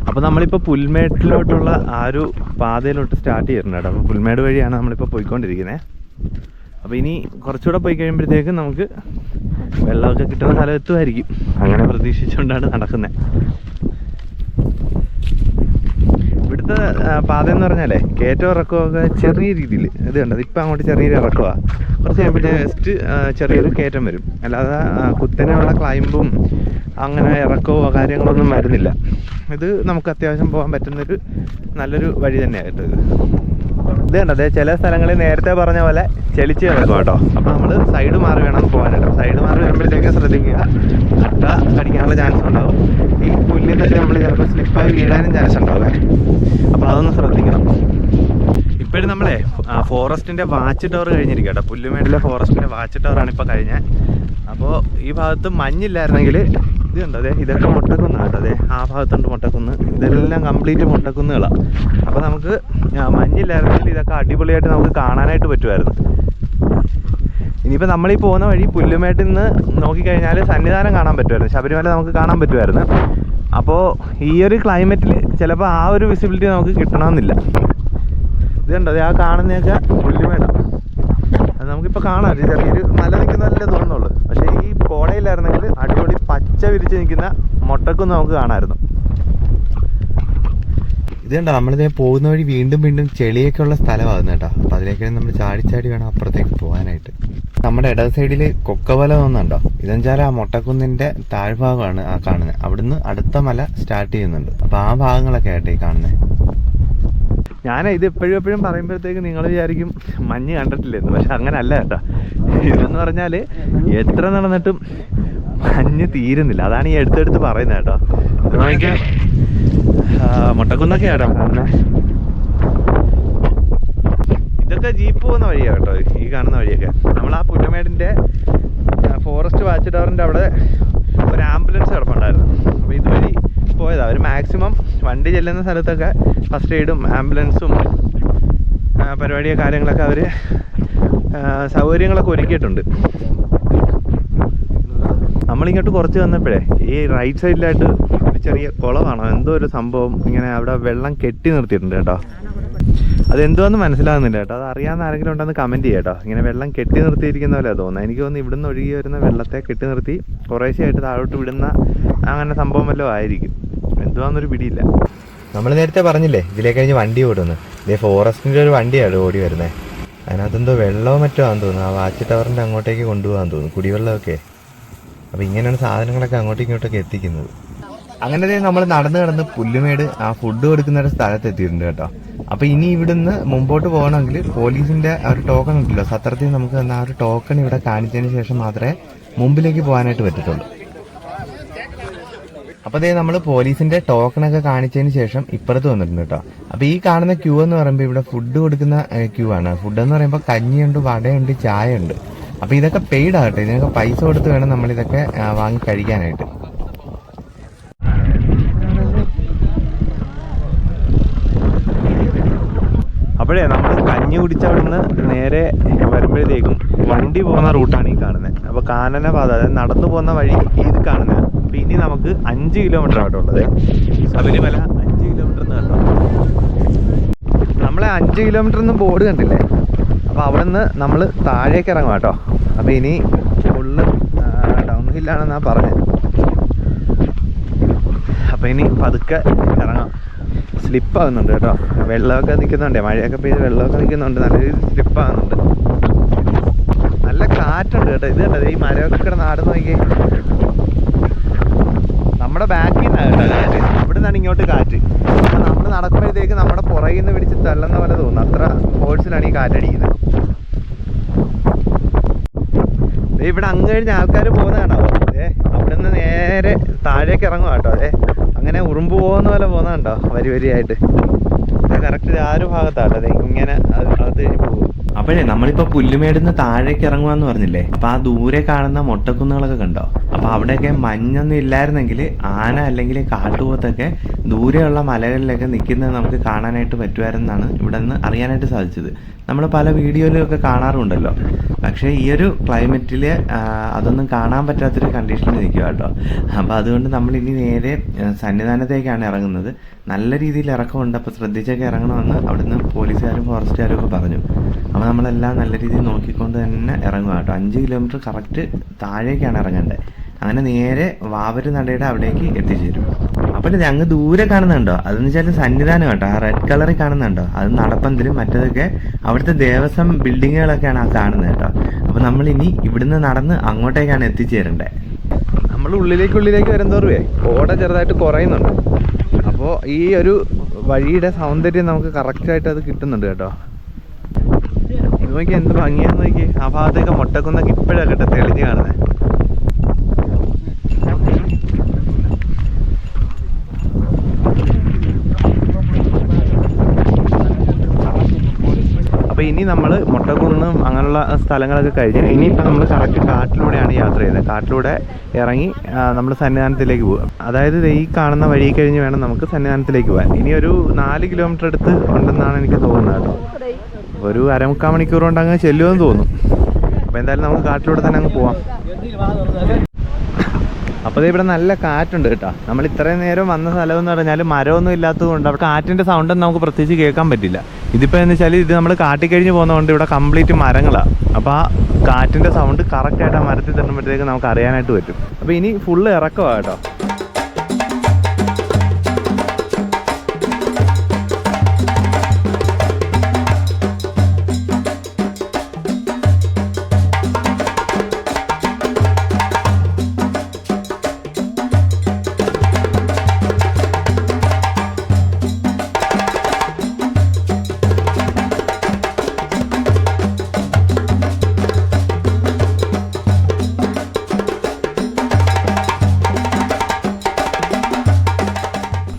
അപ്പോൾ നമ്മളിപ്പോൾ പുൽമേട്ടിലോട്ടുള്ള ആ ഒരു പാതയിലോട്ട് സ്റ്റാർട്ട് ചെയ്തിട്ടുണ്ട് കേട്ടോ. അപ്പോൾ പുൽമേട് വഴിയാണ് നമ്മളിപ്പോൾ പോയിക്കൊണ്ടിരിക്കുന്നത്. അപ്പോൾ ഇനി കുറച്ചുകൂടെ പോയി കഴിയുമ്പോഴത്തേക്കും നമുക്ക് വെള്ളമൊക്കെ കിട്ടുന്ന സ്ഥലം എത്തുമായിരിക്കും. അങ്ങനെ പ്രതീക്ഷിച്ചുകൊണ്ടാണ് നടക്കുന്നത്. ഇവിടുത്തെ പാത എന്ന് പറഞ്ഞാലേ കയറ്റവും ഇറക്കമൊക്കെ ചെറിയ രീതിയിൽ ഇത് കണ്ടത്. ഇപ്പം അങ്ങോട്ട് ചെറിയൊരു ഇറക്കമാണ്, കുറച്ച് കഴിയുമ്പോഴേ ജസ്റ്റ് ചെറിയൊരു കയറ്റം വരും. അല്ലാതെ കുത്തനെയുള്ള ക്ലൈമ്പും അങ്ങനെ ഇറക്കമോ കാര്യങ്ങളൊന്നും വരുന്നില്ല. ഇത് നമുക്ക് അത്യാവശ്യം പോകാൻ പറ്റുന്നൊരു നല്ലൊരു വഴി തന്നെയായിട്ട് ഇത് കണ്ടത്. ചില സ്ഥലങ്ങളിൽ നേരത്തെ പറഞ്ഞ പോലെ ചെളിച്ച് കിടക്കും കേട്ടോ. അപ്പോൾ നമ്മൾ സൈഡ് മാറി വേണം പോകാനായിട്ട്. സൈഡ് മാറി വരുമ്പോഴത്തേക്കും ശ്രദ്ധിക്കുക, അട്ട കടിക്കാനുള്ള ചാൻസ് ഉണ്ടാവും. ഈ പുല്ലിൽ തന്നെ നമ്മൾ ചിലപ്പോൾ സ്ലിപ്പായി വീഴാനും ചാൻസ് ഉണ്ടാവും. അപ്പോൾ അതൊന്ന് ശ്രദ്ധിക്കണം. ഇപ്പോഴും നമ്മളെ ഫോറസ്റ്റിൻ്റെ വാച്ച് ടവർ കഴിഞ്ഞിരിക്കുക കേട്ടോ. പുല്ലുമേടിലെ ഫോറസ്റ്റിൻ്റെ വാച്ച് ടവറാണ് ഇപ്പോൾ കഴിഞ്ഞത്. അപ്പോൾ ഈ ഭാഗത്ത് മഞ്ഞില്ലായിരുന്നെങ്കിൽ ഇത് കണ്ടോ, അതെ ഇതൊക്കെ മുട്ടക്കുന്ന് കേട്ടോ. അതെ ആ ഭാഗത്തുണ്ട് മുട്ടക്കുന്ന്, ഇതെല്ലാം കംപ്ലീറ്റ് മുട്ടക്കുന്നുകളാണ്. അപ്പോൾ നമുക്ക് മഞ്ഞില്ലായിരുന്നെങ്കിൽ ഇതൊക്കെ അടിപൊളിയായിട്ട് നമുക്ക് കാണാനായിട്ട് പറ്റുമായിരുന്നു. ഇനിയിപ്പോൾ നമ്മളീ പോകുന്ന വഴി പുല്ലുമേട്ടിൽ നിന്ന് നോക്കിക്കഴിഞ്ഞാൽ സന്നിധാനം കാണാൻ പറ്റുമായിരുന്നു, ശബരിമല നമുക്ക് കാണാൻ പറ്റുമായിരുന്നു. അപ്പോൾ ഈ ഒരു ക്ലൈമറ്റിൽ ചിലപ്പോൾ ആ ഒരു വിസിബിലിറ്റി നമുക്ക് കിട്ടണമെന്നില്ല. ഇത് കണ്ടോ, ആ കാണുന്നതൊക്കെ പുല്ലുമേടാണ്. അത് നമുക്കിപ്പോൾ കാണാം, ചെറിയൊരു മല നിൽക്കുന്നതല്ലേ തോന്നുന്നുള്ളൂ. പക്ഷേ ഈ കോടയിലായിരുന്നെങ്കിൽ അടിപൊളി പച്ച വിരിച്ച് നിൽക്കുന്ന മുട്ടക്കും നമുക്ക് കാണാമായിരുന്നു. ഇത് കണ്ടോ, നമ്മളിതേ പോകുന്ന വഴി വീണ്ടും വീണ്ടും ചെളിയൊക്കെ ഉള്ള സ്ഥലമാകുന്നു കേട്ടോ. അപ്പം അതിലേക്ക് നമ്മൾ ചാടി വേണം അപ്പുറത്തേക്ക് പോകാനായിട്ട്. നമ്മുടെ ഇടത് സൈഡിൽ കൊക്കവല തോന്നുന്നുണ്ടോ? ഇതെന്നുവെച്ചാൽ ആ മൊട്ടക്കുന്നിന്റെ താഴ്ഭാഗമാണ് ആ കാണുന്നത്. അവിടുന്ന് അടുത്ത മല സ്റ്റാർട്ട് ചെയ്യുന്നുണ്ട്. അപ്പം ആ ഭാഗങ്ങളൊക്കെ ആയിട്ട് ഈ കാണുന്നത്. ഞാൻ ഇത് എപ്പോഴും പറയുമ്പോഴത്തേക്ക് നിങ്ങൾ വിചാരിക്കും മഞ്ഞ് കണ്ടിട്ടില്ലെന്ന്. പക്ഷെ അങ്ങനെ അല്ല കേട്ടോ. ഇതെന്ന് പറഞ്ഞാൽ എത്ര നടന്നിട്ടും മഞ്ഞ് തീരുന്നില്ല. അതാണ് ഈ എടുത്തെടുത്ത് പറയുന്നത് കേട്ടോ. നോക്കിയാൽ മുട്ടക്കുന്നൊക്കെ ആട്ടോ കാണുന്നത്. ഇതൊക്കെ ജീപ്പ് പോകുന്ന വഴിയാണ് കേട്ടോ, ഈ കാണുന്ന വഴിയൊക്കെ. നമ്മൾ ആ പുല്ലുമേടിൻ്റെ ഫോറസ്റ്റ് വാച്ച് ടവറിൻ്റെ അവിടെ ഒരു ആംബുലൻസ് കിടപ്പുണ്ടായിരുന്നു. അപ്പോൾ ഇതുവഴി പോയതാണ്. അവർ മാക്സിമം വണ്ടി ചെല്ലുന്ന സ്ഥലത്തൊക്കെ ഫസ്റ്റ് എയ്ഡും ആംബുലൻസും പരിപാടിയോ കാര്യങ്ങളൊക്കെ അവർ സൗകര്യങ്ങളൊക്കെ ഒരുക്കിയിട്ടുണ്ട്. നമ്മളിങ്ങോട്ട് കുറച്ച് വന്നപ്പോഴേ ഈ റൈറ്റ് സൈഡിലായിട്ട് ഒരു ചെറിയ കുളമാണോ എന്തോ ഒരു സംഭവം ഇങ്ങനെ അവിടെ വെള്ളം കെട്ടി നിർത്തിയിട്ടുണ്ട് കേട്ടോ. അതെന്തോന്ന് മനസ്സിലാകുന്നില്ല കേട്ടോ. അത് അറിയാവുന്ന ആരെങ്കിലും ഉണ്ടെന്ന് കമൻറ്റ് ചെയ്യാം കേട്ടോ. ഇങ്ങനെ വെള്ളം കെട്ടി നിർത്തിയിരിക്കുന്ന പോലെ തോന്നുന്നത്. എനിക്ക് തോന്നുന്നു ഇവിടുന്ന് ഒഴുകി വരുന്ന വെള്ളത്തെ കെട്ടി നിർത്തി കുറേശ്ശെയായിട്ട് താഴോട്ട് വിടുന്ന അങ്ങനെ സംഭവം വല്ലതും ആയിരിക്കും. എന്തുവാന്നൊരു പിടിയില്ല. നമ്മൾ നേരത്തെ പറഞ്ഞില്ലേ ഇതിലേക്ക് കഴിഞ്ഞ് വണ്ടി ഓടുന്നു. ഇതേ ഫോറസ്റ്റിൻ്റെ ഒരു വണ്ടിയാണ് ഓടി വരുന്നത്. അതിനകത്തെന്തോ വെള്ളമോ മറ്റോ ആണെന്ന് തോന്നുന്നു. ആ വാച്ച് ടവറിൻ്റെ അങ്ങോട്ടേക്ക് കൊണ്ടുപോകാൻ തോന്നുന്നു, കുടിവെള്ളമൊക്കെ. അപ്പോൾ ഇങ്ങനെയാണ് സാധനങ്ങളൊക്കെ അങ്ങോട്ടും ഇങ്ങോട്ടൊക്കെ എത്തിക്കുന്നത്. അങ്ങനെ നമ്മൾ നടന്ന് പുല്ലുമേട് ആ ഫുഡ് കൊടുക്കുന്ന ഒരു സ്ഥലത്ത് എത്തിയിട്ടുണ്ട് കേട്ടോ. അപ്പോൾ ഇനി ഇവിടുന്ന് മുമ്പോട്ട് പോകണമെങ്കിൽ പോലീസിൻ്റെ ആ ഒരു ടോക്കൺ ഉണ്ടല്ലോ, സത്രത്തിൽ നമുക്ക് തന്ന ആ ഒരു ടോക്കൺ ഇവിടെ കാണിച്ചതിന് ശേഷം മാത്രമേ മുമ്പിലേക്ക് പോകാനായിട്ട് പറ്റത്തുള്ളൂ. അപ്പോൾ അതേ നമ്മൾ പോലീസിന്റെ ടോക്കണൊക്കെ കാണിച്ചതിന് ശേഷം ഇപ്പുറത്ത് വന്നിട്ടുണ്ട് കേട്ടോ. അപ്പോൾ ഈ കാണുന്ന ക്യൂ എന്ന് പറയുമ്പോൾ ഇവിടെ ഫുഡ് കൊടുക്കുന്ന ക്യൂ ആണ്. ഫുഡ് എന്ന് പറയുമ്പോൾ കഞ്ഞിയുണ്ട്, വടയുണ്ട്, ചായ ഉണ്ട്. അപ്പോൾ ഇതൊക്കെ പെയ്ഡ് ആകട്ടെ, ഇതിനൊക്കെ പൈസ കൊടുത്ത് വേണം നമ്മളിതൊക്കെ വാങ്ങി കഴിക്കാനായിട്ട്. അപ്പോഴേ നമ്മൾ കഞ്ഞി കുടിച്ചവിടുന്ന് നേരെ വരുമ്പോഴത്തേക്കും വണ്ടി പോകുന്ന റൂട്ടാണ് ഈ കാണുന്നത്. അപ്പോൾ കാനന പാത, അതായത് നടന്നു പോകുന്ന വഴി ഇത് കാണുന്നത്. അപ്പോൾ ഇനി നമുക്ക് 5 കിലോമീറ്റർ ആയിട്ടുള്ളത്. ശബരിമല 5 കിലോമീറ്റർ എന്ന് കണ്ടോ. നമ്മളെ 5 കിലോമീറ്റർ എന്ന് ബോർഡ് കണ്ടില്ലേ. അപ്പോൾ അവിടെ നിന്ന് നമ്മൾ താഴേക്ക് ഇറങ്ങും കേട്ടോ. അപ്പോൾ ഇനി ഫുള്ള് ഡൗൺ ഹില്ലാണെന്നാണ് പറഞ്ഞത്. അപ്പോൾ ഇനി പതുക്കെ ഇറങ്ങാം. സ്ലിപ്പാകുന്നുണ്ട് കേട്ടോ. വെള്ളമൊക്കെ നിൽക്കുന്നുണ്ട്, മഴയൊക്കെ പെയ്ത് വെള്ളമൊക്കെ നിൽക്കുന്നുണ്ട്. നല്ല രീതിയിൽ സ്ലിപ്പാകുന്നുണ്ട്. നല്ല കാറ്റുണ്ട് കേട്ടോ. ഇത് കേട്ടോ, ഈ മരമൊക്കെ കിടന്ന് ആടുന്ന നോക്കിയേ. നമ്മുടെ ബാക്കിൽ നിന്നാണ് കേട്ടോ കാറ്റ്. ഇവിടെ നിന്നാണ് ഇങ്ങോട്ട് കാറ്റ്. അപ്പോൾ നമ്മൾ നടക്കുമ്പോഴത്തേക്ക് നമ്മുടെ പുറകിൽ നിന്ന് പിടിച്ച് തള്ളുന്ന പോലെ തോന്നുന്നു. അത്ര ഫോഴ്സിലാണ് ഈ കാറ്റടിക്കുന്നത്. ഇവിടെ അങ്ങ് കഴിഞ്ഞ ആൾക്കാർ പോകുന്ന കാണാവോ. അവിടെ നിന്ന് നേരെ താഴേക്ക് ഇറങ്ങുക കേട്ടോ. അങ്ങനെ ഉറുമ്പ് പോകുന്ന പോലെ പോകുന്ന കണ്ടോ, വരിയായിട്ട്. കറക്റ്റ് ആ ഒരു ഭാഗത്താട്ടോ അതെ ഇങ്ങനെ അത് കഴിഞ്ഞ് പോകും. അപ്പോഴേ നമ്മളിപ്പോൾ പുല്ലുമേടുന്ന് താഴേക്ക് ഇറങ്ങുവാന്ന് പറഞ്ഞില്ലേ. അപ്പോൾ ആ ദൂരെ കാണുന്ന മൊട്ടക്കുന്നുകളൊക്കെ കണ്ടോ. അപ്പോൾ അവിടെയൊക്കെ മഞ്ഞൊന്നും ഇല്ലായിരുന്നെങ്കിൽ ആന അല്ലെങ്കിൽ കാട്ടുപോത്തൊക്കെ ദൂരെയുള്ള മലകളിലൊക്കെ നിൽക്കുന്നത് നമുക്ക് കാണാനായിട്ട് പറ്റുമായിരുന്നാണ് ഇവിടെ നിന്ന് അറിയാനായിട്ട് സാധിച്ചത്. നമ്മൾ പല വീഡിയോയിലൊക്കെ കാണാറുണ്ടല്ലോ. പക്ഷേ ഈ ഒരു ക്ലൈമറ്റിൽ അതൊന്നും കാണാൻ പറ്റാത്തൊരു കണ്ടീഷനിൽ നിൽക്കുക കേട്ടോ. അപ്പോൾ അതുകൊണ്ട് നമ്മളിനി നേരെ സന്നിധാനത്തേക്കാണ് ഇറങ്ങുന്നത്. നല്ല രീതിയിൽ ഇറക്കമുണ്ട്. അപ്പോൾ ശ്രദ്ധിച്ചൊക്കെ ഇറങ്ങണമെന്ന് അവിടുന്ന് പോലീസുകാരും ഫോറസ്റ്റുകാരും ഒക്കെ പറഞ്ഞു. അപ്പോൾ നമ്മളെല്ലാം നല്ല രീതിയിൽ നോക്കിക്കൊണ്ട് തന്നെ ഇറങ്ങുക കേട്ടോ. 5 കിലോമീറ്റർ കറക്റ്റ് താഴേക്കാണ് ഇറങ്ങേണ്ടത്. അങ്ങനെ നേരെ വാവര് നടയുടെ അവിടേക്ക് എത്തിച്ചേരും. അപ്പോൾ ഇത് അങ്ങ് ദൂരെ കാണുന്നുണ്ടോ, അതെന്ന് വെച്ചാൽ സന്നിധാനം കേട്ടോ. ആ റെഡ് കളറിൽ കാണുന്നുണ്ടോ, അത് നടപ്പന്തലും മറ്റതൊക്കെ അവിടുത്തെ ദേവസ്വം ബിൽഡിങ്ങുകളൊക്കെയാണ് ആ കാണുന്നത് കേട്ടോ. അപ്പോൾ നമ്മളിനി ഇവിടുന്ന് നടന്ന് അങ്ങോട്ടേക്കാണ് എത്തിച്ചേരേണ്ടത്. നമ്മൾ ഉള്ളിലേക്ക് വരുന്തോറുവേ ഓട ചെറുതായിട്ട് കുറയുന്നുണ്ട്. അപ്പോൾ ഈ ഒരു വഴിയുടെ സൗന്ദര്യം നമുക്ക് കറക്റ്റായിട്ട് അത് കിട്ടുന്നുണ്ട് കേട്ടോ. ഇത് നോക്കി എന്ത് ഭംഗിയാന്ന് നോക്കി. ആ ഭാഗത്തേക്ക് മൊട്ടക്കുന്നൊക്കെ ഇപ്പോഴാണ് കേട്ടോ തെളിഞ്ഞ് കാണുന്നത്. അപ്പോൾ ഇനി നമ്മൾ മൊട്ടക്കുന്നും അങ്ങനെയുള്ള സ്ഥലങ്ങളൊക്കെ കഴിഞ്ഞ് ഇനിയിപ്പോൾ നമ്മൾ കറക്റ്റ് കാട്ടിലൂടെയാണ് യാത്ര ചെയ്യുന്നത്. കാട്ടിലൂടെ ഇറങ്ങി നമ്മൾ സന്നിധാനത്തിലേക്ക് പോകുക. അതായത് ഈ കാണുന്ന വഴി കഴിഞ്ഞ് വേണം നമുക്ക് സന്നിധാനത്തിലേക്ക് പോകാൻ. ഇനി ഒരു 4 കിലോമീറ്റർ അടുത്ത് ഉണ്ടെന്നാണ് എനിക്ക് തോന്നുന്നത് കേട്ടോ. ഒരു 1/4 മണിക്കൂർ കൊണ്ട് അങ്ങ് ചെല്ലുമെന്ന് തോന്നും. അപ്പോൾ എന്തായാലും നമുക്ക് കാട്ടിലൂടെ തന്നെ അങ്ങ് പോവാം. അപ്പോൾ ഇവിടെ നല്ല കാറ്റുണ്ട് കേട്ടോ. നമ്മൾ ഇത്രയും നേരം വന്ന സ്ഥലം എന്ന് പറഞ്ഞാൽ മരമൊന്നും ഇല്ലാത്തത് കൊണ്ട് അവിടെ കാറ്റിൻ്റെ സൗണ്ടൊന്നും നമുക്ക് പ്രത്യേകിച്ച് കേൾക്കാൻ പറ്റില്ല. ഇതിപ്പോൾ എന്ന് വെച്ചാൽ ഇത് നമ്മൾ കാട്ടിക്കഴിഞ്ഞ് പോകുന്നതുകൊണ്ട് ഇവിടെ കംപ്ലീറ്റ് മരങ്ങളാണ്. അപ്പോൾ ആ കാറ്റിൻ്റെ സൗണ്ട് കറക്റ്റായിട്ട് ആ മരത്തിൽ തട്ടുമ്പോഴത്തേക്ക് നമുക്ക് അറിയാനായിട്ട് പറ്റും. അപ്പോൾ ഇനി ഫുള്ള് ഇറക്കമാണ് കേട്ടോ.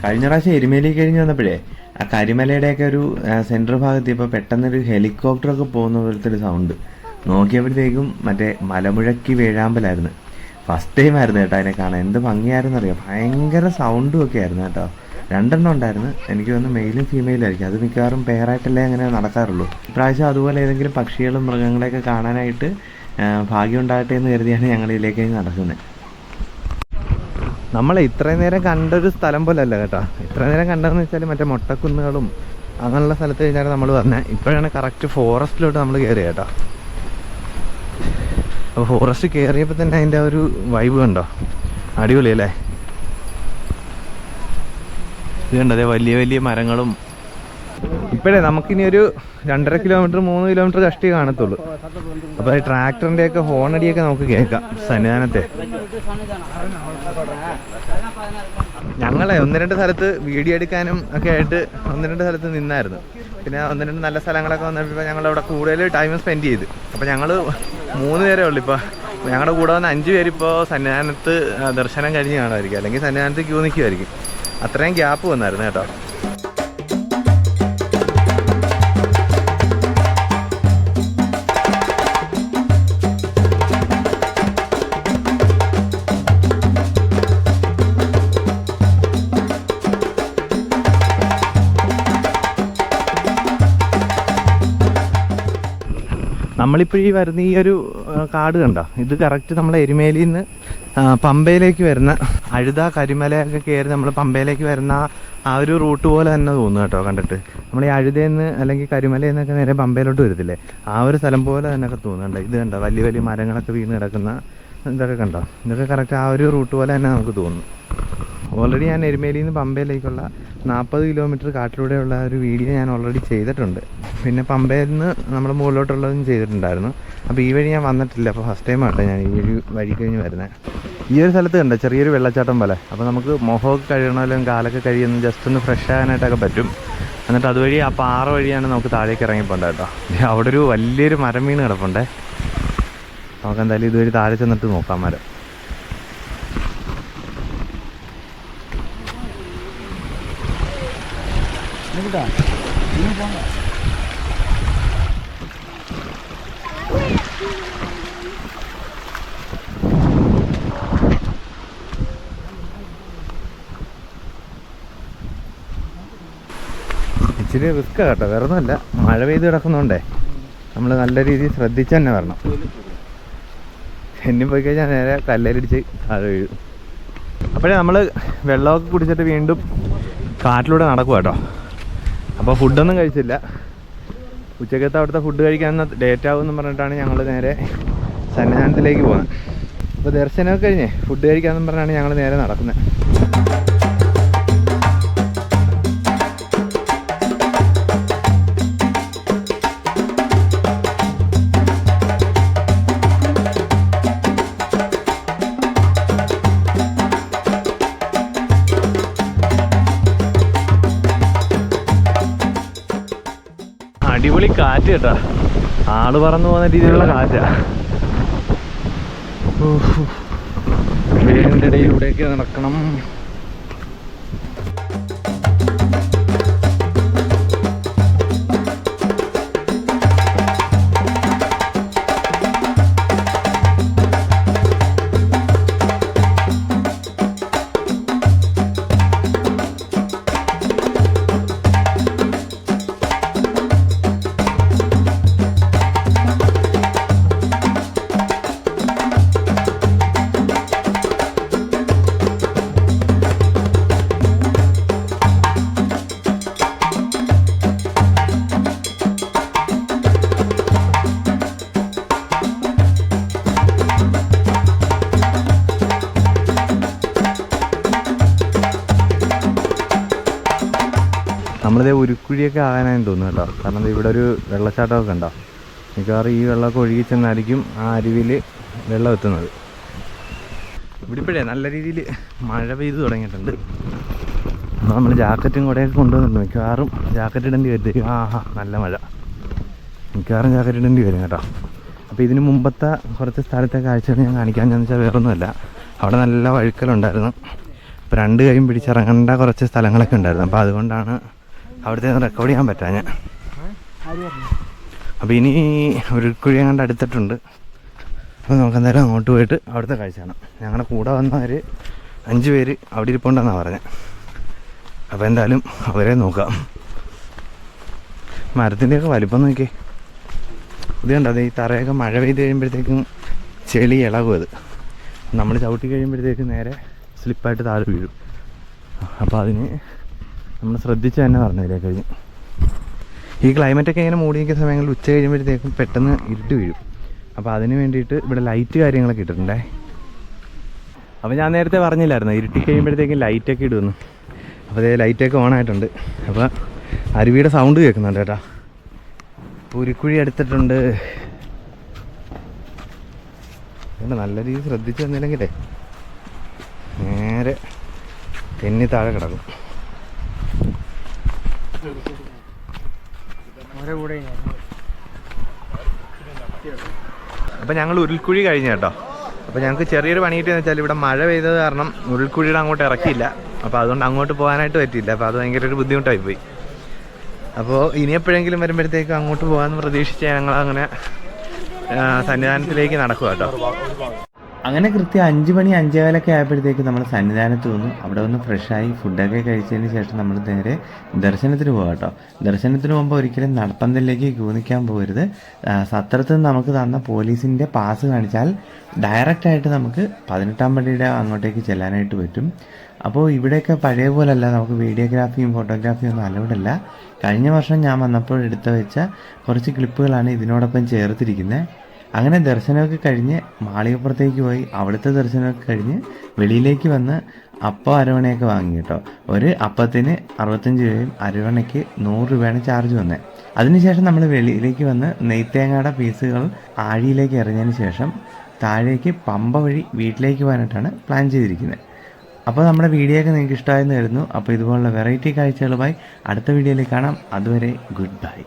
കഴിഞ്ഞ പ്രാവശ്യം എരുമേലി കഴിഞ്ഞ് വന്നപ്പോഴേ ആ കരിമലയുടെയൊക്കെ ഒരു സെൻറ്റർ ഭാഗത്ത് ഇപ്പോൾ പെട്ടെന്നൊരു ഹെലികോപ്റ്ററൊക്കെ പോകുന്ന പോലത്തെ ഒരു സൗണ്ട് നോക്കിയപ്പോഴത്തേക്കും മറ്റേ മലമുഴക്കി വേഴാമ്പലായിരുന്നു. ഫസ്റ്റ് ടൈം ആയിരുന്നു കേട്ടോ അതിനെ കാണാൻ. എന്ത് ഭംഗിയായിരുന്നു അറിയാം. ഭയങ്കര സൗണ്ടും ഒക്കെ ആയിരുന്നു കേട്ടോ. 2 ഉണ്ടായിരുന്നു. എനിക്ക് തോന്നുന്നു മെയിലും ഫീമെയിലും ആയിരിക്കും. അത് മിക്കവാറും പെയറായിട്ടല്ലേ അങ്ങനെ നടക്കാറുള്ളൂ. ഇപ്രാവശ്യം അതുപോലെ ഏതെങ്കിലും പക്ഷികളും മൃഗങ്ങളെയൊക്കെ കാണാനായിട്ട് ഭാഗ്യം ഉണ്ടാകട്ടെ എന്ന് കരുതിയാണ് ഞങ്ങൾ ഇതിലേക്ക് നടക്കുന്നത്. നമ്മൾ ഇത്രയും നേരം കണ്ടൊരു സ്ഥലം പോലെ അല്ല കേട്ടോ. ഇത്രയും നേരം കണ്ടതെന്ന് വെച്ചാൽ മറ്റേ മൊട്ടക്കുന്നുകളും അങ്ങനെയുള്ള സ്ഥലത്ത് കഴിഞ്ഞാൽ നമ്മൾ പറഞ്ഞത്. ഇപ്പോഴാണ് കറക്റ്റ് ഫോറസ്റ്റിലോട്ട് നമ്മൾ കയറി കേട്ടോ. അപ്പോൾ ഫോറസ്റ്റ് കയറിയപ്പോൾ തന്നെ അതിൻ്റെ ഒരു വൈബ് കണ്ടോ, അടിപൊളിയല്ലേ. ഇത് കണ്ടോ, അതേ വലിയ വലിയ മരങ്ങളും. ഇപ്പോഴേ നമുക്കിനി ഒരു 2.5 കിലോമീറ്റർ 3 കിലോമീറ്റർ കഷ്ടി കാണത്തുള്ളൂ. അപ്പോൾ ഈ ട്രാക്ടറിൻ്റെയൊക്കെ ഹോണടിയൊക്കെ നമുക്ക് കേൾക്കാം സന്നിധാനത്തെ. ഞങ്ങളെ 1-2 സ്ഥലത്ത് വീഡിയോ എടുക്കാനും ഒക്കെ ആയിട്ട് 1-2 സ്ഥലത്ത് നിന്നായിരുന്നു. പിന്നെ 1-2 നല്ല സ്ഥലങ്ങളൊക്കെ വന്നപ്പോൾ ഞങ്ങളവിടെ കൂടുതൽ ടൈം സ്പെൻഡ് ചെയ്ത്. അപ്പോൾ ഞങ്ങൾ 3 പേരേ ഉള്ളൂ. ഇപ്പോൾ ഞങ്ങളുടെ കൂടെ വന്ന 5 പേരിപ്പോൾ സന്നിധാനത്ത് ദർശനം കഴിഞ്ഞ് കാണുമായിരിക്കും, അല്ലെങ്കിൽ സന്നിധാനത്ത് ക്യൂ നിൽക്കുമായിരിക്കും. അത്രയും ഗ്യാപ്പ് വന്നായിരുന്നു കേട്ടോ. നമ്മളിപ്പോൾ ഈ വരുന്ന ഈ ഒരു കാട് കണ്ടോ, ഇത് കറക്റ്റ് നമ്മൾ എരുമേലിയിൽ നിന്ന് പമ്പയിലേക്ക് വരുന്ന അഴുത കരിമലയൊക്കെ കയറി നമ്മൾ പമ്പയിലേക്ക് വരുന്ന ആ ഒരു റൂട്ട് പോലെ തന്നെ തോന്നുന്നു കേട്ടോ കണ്ടിട്ട്. നമ്മൾ ഈ അഴുതയിൽ നിന്ന് അല്ലെങ്കിൽ കരിമലയിൽ നിന്നൊക്കെ നേരെ പമ്പയിലോട്ട് വരത്തില്ലേ, ആ ഒരു സ്ഥലം പോലെ തന്നെയൊക്കെ തോന്നുന്നുണ്ട്. ഇത് കണ്ടോ, വലിയ വലിയ മരങ്ങളൊക്കെ വീണ് കിടക്കുന്ന ഇതൊക്കെ കണ്ടോ, ഇതൊക്കെ കറക്റ്റ് ആ ഒരു റൂട്ട് പോലെ തന്നെ നമുക്ക് തോന്നുന്നു. ഓൾറെഡി ഞാൻ എരുമേലിയിൽ നിന്ന് പമ്പയിലേക്കുള്ള 40 കിലോമീറ്റർ കാട്ടിലൂടെയുള്ള ഒരു വീഡിയോ ഞാൻ ഓൾറെഡി ചെയ്തിട്ടുണ്ട്. പിന്നെ പമ്പയിൽ നിന്ന് നമ്മൾ മുകളിലോട്ടുള്ളതും ചെയ്തിട്ടുണ്ടായിരുന്നു. അപ്പോൾ ഈ വഴി ഞാൻ വന്നിട്ടില്ല, അപ്പോൾ ഫസ്റ്റ് ടൈം ആട്ടോ ഞാൻ ഈ വഴി കഴിഞ്ഞ് വരുന്നത്. ഈ ഒരു സ്ഥലത്ത് കണ്ടോ ചെറിയൊരു വെള്ളച്ചാട്ടം പോലെ. അപ്പോൾ നമുക്ക് മുഖമൊക്കെ കഴുകണമെങ്കിലും കാലൊക്കെ കഴുകുന്ന ജസ്റ്റ് ഒന്ന് ഫ്രഷ് ആകാനായിട്ടൊക്കെ പറ്റും. എന്നിട്ട് അതുവഴി ആ പാറ വഴിയാണ് നമുക്ക് താഴേക്ക് ഇറങ്ങിപ്പോണ്ട് കേട്ടോ. അവിടെ ഒരു വലിയൊരു മരം വീണ് കിടപ്പുണ്ടേ. നമുക്ക് എന്തായാലും ഇതുവഴി താഴെ ചെന്നിട്ട് നോക്കാം മരം. ഇച്ചിരി റിസ്ക്കാണ് കേട്ടോ, വേറെ ഒന്നുമല്ല. മഴ പെയ്ത് കിടക്കുന്നതുകൊണ്ടേ നമ്മൾ നല്ല രീതിയിൽ ശ്രദ്ധിച്ച് തന്നെ വരണം. എന്നെ പോയി കഴിഞ്ഞാൽ നേരെ കല്ലേലടിച്ച് താഴെ വീഴും. അപ്പോഴേ നമ്മൾ വെള്ളമൊക്കെ കുടിച്ചിട്ട് വീണ്ടും കാട്ടിലൂടെ നടക്കുക കേട്ടോ. അപ്പോൾ ഫുഡൊന്നും കഴിച്ചില്ല. ഉച്ചക്കത്തെ അവിടുത്തെ ഫുഡ് കഴിക്കാൻ ലേറ്റ് ആകുമെന്ന് പറഞ്ഞിട്ടാണ് ഞങ്ങൾ നേരെ സന്നിധാനത്തിലേക്ക് പോകുന്നത്. അപ്പോൾ ദർശനമൊക്കെ കഴിഞ്ഞേ ഫുഡ് കഴിക്കാമെന്ന് പറഞ്ഞാണ് ഞങ്ങൾ നേരെ നടക്കുന്നത്. അടിപൊളി കാറ്റ് കേട്ടോ, ആള് പറന്നു പോകുന്ന രീതിയിലുള്ള കാറ്റാ. വീടിൻ്റെ ഇടയിലൂടെയൊക്കെ നടക്കണം. നമ്മളിതേ ഉരുക്കുഴിയൊക്കെ ആകാനായി തോന്നുന്നു കേട്ടോ. കാരണം ഇവിടെ ഒരു വെള്ളച്ചാട്ടമൊക്കെ ഉണ്ടോ, മിക്കവാറും ഈ വെള്ളമൊക്കെ ഒഴുകി ചെന്നായിരിക്കും ആ അരുവിൽ വെള്ളം എത്തുന്നത്. ഇവിടെ ഇപ്പോഴേ നല്ല രീതിയിൽ മഴ പെയ്ത് തുടങ്ങിയിട്ടുണ്ട്. അപ്പോൾ നമ്മൾ ജാക്കറ്റും കൂടെയൊക്കെ കൊണ്ടുവന്നിട്ടുണ്ട്. മിക്കവാറും ജാക്കറ്റ് ഇടേണ്ടി വരും. നല്ല മഴ, മിക്കവാറും ജാക്കറ്റ് ഇടേണ്ടി വരും കേട്ടോ. അപ്പോൾ ഇതിന് മുമ്പത്തെ കുറച്ച് സ്ഥലത്തെ കാഴ്ചകൾ ഞാൻ കാണിക്കാമെന്ന് വെച്ചാൽ വേറൊന്നുമല്ല. അവിടെ നല്ല വഴുക്കലുണ്ടായിരുന്നു. ഇപ്പോൾ 2 കൈയും പിടിച്ചിറങ്ങേണ്ട കുറച്ച് സ്ഥലങ്ങളൊക്കെ ഉണ്ടായിരുന്നു. അപ്പോൾ അതുകൊണ്ടാണ് അവിടുത്തെ റെക്കോർഡ് ചെയ്യാൻ പറ്റാഞ്ഞ. അപ്പോൾ ഇനി ഒരു കുഴി അങ്ങോട്ട് അടുത്തിട്ടുണ്ട്. അപ്പോൾ നമുക്ക് എന്തായാലും അങ്ങോട്ട് പോയിട്ട് അവിടുത്തെ കാഴ്ച കാണാം. ഞങ്ങളുടെ കൂടെ വന്നവർ 5 പേര് അവിടെ ഇരിപ്പുണ്ടെന്നാണ് പറഞ്ഞത്. അപ്പോൾ എന്തായാലും അവരെ നോക്കാം. മരത്തിൻ്റെയൊക്കെ വലിപ്പം നോക്കിയേ. ഇത് കണ്ടോ, അത് ഈ തറയൊക്കെ മഴ പെയ്ത് കഴിയുമ്പോഴത്തേക്കും ചെളി ഇളകും. അത് നമ്മൾ ചവിട്ടി കഴിയുമ്പോഴത്തേക്കും നേരെ സ്ലിപ്പായിട്ട് താഴെ വീഴും. അപ്പോൾ അതിന് നമ്മൾ ശ്രദ്ധിച്ച് തന്നെ പറഞ്ഞതിലേക്ക് കഴിഞ്ഞു. ഈ ക്ലൈമറ്റൊക്കെ ഇങ്ങനെ മൂടി നിൽക്കുന്ന സമയങ്ങളിൽ ഉച്ച കഴിയുമ്പോഴത്തേക്കും പെട്ടെന്ന് ഇരുട്ട് വീഴും. അപ്പോൾ അതിന് വേണ്ടിയിട്ട് ഇവിടെ ലൈറ്റ് കാര്യങ്ങളൊക്കെ ഇട്ടിട്ടുണ്ടേ. അപ്പോൾ ഞാൻ നേരത്തെ പറഞ്ഞില്ലായിരുന്നു ഇരുട്ടി കഴിയുമ്പോഴത്തേക്കും ലൈറ്റൊക്കെ ഇടുമെന്ന്. അപ്പോൾ അതേ ലൈറ്റൊക്കെ ഓണായിട്ടുണ്ട്. അപ്പോൾ അരുവിയുടെ സൗണ്ട് കേൾക്കുന്നുണ്ട് കേട്ടോ. പുലിക്കുഴി എടുത്തിട്ടുണ്ട്. നല്ല രീതിയിൽ ശ്രദ്ധിച്ച് തന്നില്ലെങ്കിലേ നേരെ തെന്നി താഴെ കിടക്കും. അപ്പം ഞങ്ങൾ ഉരുൾക്കുഴി കഴിഞ്ഞു കേട്ടോ. അപ്പോൾ ഞങ്ങൾക്ക് ചെറിയൊരു പണി കിട്ടിയെന്ന് വെച്ചാൽ ഇവിടെ മഴ പെയ്തത് കാരണം ഉരുൾക്കുഴിയുടെ അങ്ങോട്ട് ഇറക്കിയില്ല. അപ്പോൾ അതുകൊണ്ട് അങ്ങോട്ട് പോകാനായിട്ട് പറ്റിയില്ല. അപ്പോൾ അത് ഭയങ്കര ഒരു ബുദ്ധിമുട്ടായി പോയി. അപ്പോൾ ഇനി എപ്പോഴെങ്കിലും വരുമ്പോഴത്തേക്കും അങ്ങോട്ട് പോകാമെന്ന് പ്രതീക്ഷിച്ച് ഞങ്ങൾ അങ്ങനെ സന്നിധാനത്തിലേക്ക് നടക്കുക കേട്ടോ. അങ്ങനെ കൃത്യം 5 മണി 5:15 ആയപ്പോഴത്തേക്ക് നമ്മൾ സന്നിധാനത്ത് വന്നു. അവിടെ വന്ന് ഫ്രഷായി ഫുഡൊക്കെ കഴിച്ചതിന് ശേഷം നമ്മൾ നേരെ ദർശനത്തിന് പോകാം കേട്ടോ. ദർശനത്തിന് പോകുമ്പോൾ ഒരിക്കലും നടപ്പന്തലിലേക്ക് ക്യൂ നിൽക്കാൻ പോകരുത്. സത്രത്തിൽ നിന്ന് നമുക്ക് തന്ന പോലീസിൻ്റെ പാസ് കാണിച്ചാൽ ഡയറക്റ്റായിട്ട് നമുക്ക് 18-ാം പടിയുടെ അങ്ങോട്ടേക്ക് ചെല്ലാനായിട്ട് പറ്റും. അപ്പോൾ ഇവിടെയൊക്കെ പഴയ പോലല്ല, നമുക്ക് വീഡിയോഗ്രാഫിയും ഫോട്ടോഗ്രാഫിയും ഒന്നും അലൗഡല്ല. കഴിഞ്ഞ വർഷം ഞാൻ വന്നപ്പോൾ എടുത്തു വെച്ച കുറച്ച് ക്ലിപ്പുകളാണ് ഇതിനോടൊപ്പം ചേർത്തിരിക്കുന്നത്. അങ്ങനെ ദർശനമൊക്കെ കഴിഞ്ഞ് മാളികപ്പുറത്തേക്ക് പോയി അവിടുത്തെ ദർശനമൊക്കെ കഴിഞ്ഞ് വെളിയിലേക്ക് വന്ന് അപ്പം അരവണയൊക്കെ വാങ്ങി കേട്ടോ. ഒരു അപ്പത്തിന് 65 രൂപയും അരവണയ്ക്ക് 100 രൂപയാണ് ചാർജ് വന്നത്. അതിനുശേഷം നമ്മൾ വെളിയിലേക്ക് വന്ന് നെയ്ത്തേങ്ങയുടെ പീസുകൾ ആഴിയിലേക്ക് എറിഞ്ഞതിന് ശേഷം താഴേക്ക് പമ്പ വഴി വീട്ടിലേക്ക് പോകാനായിട്ടാണ് പ്ലാൻ ചെയ്തിരിക്കുന്നത്. അപ്പോൾ നമ്മുടെ വീഡിയോ ഒക്കെ നിങ്ങൾക്ക് ഇഷ്ടമായെന്ന് കരുതുന്നു. അപ്പോൾ ഇതുപോലുള്ള വെറൈറ്റി കാഴ്ചകളുമായി അടുത്ത വീഡിയോയിൽ കാണാം. അതുവരെ ഗുഡ് ബൈ.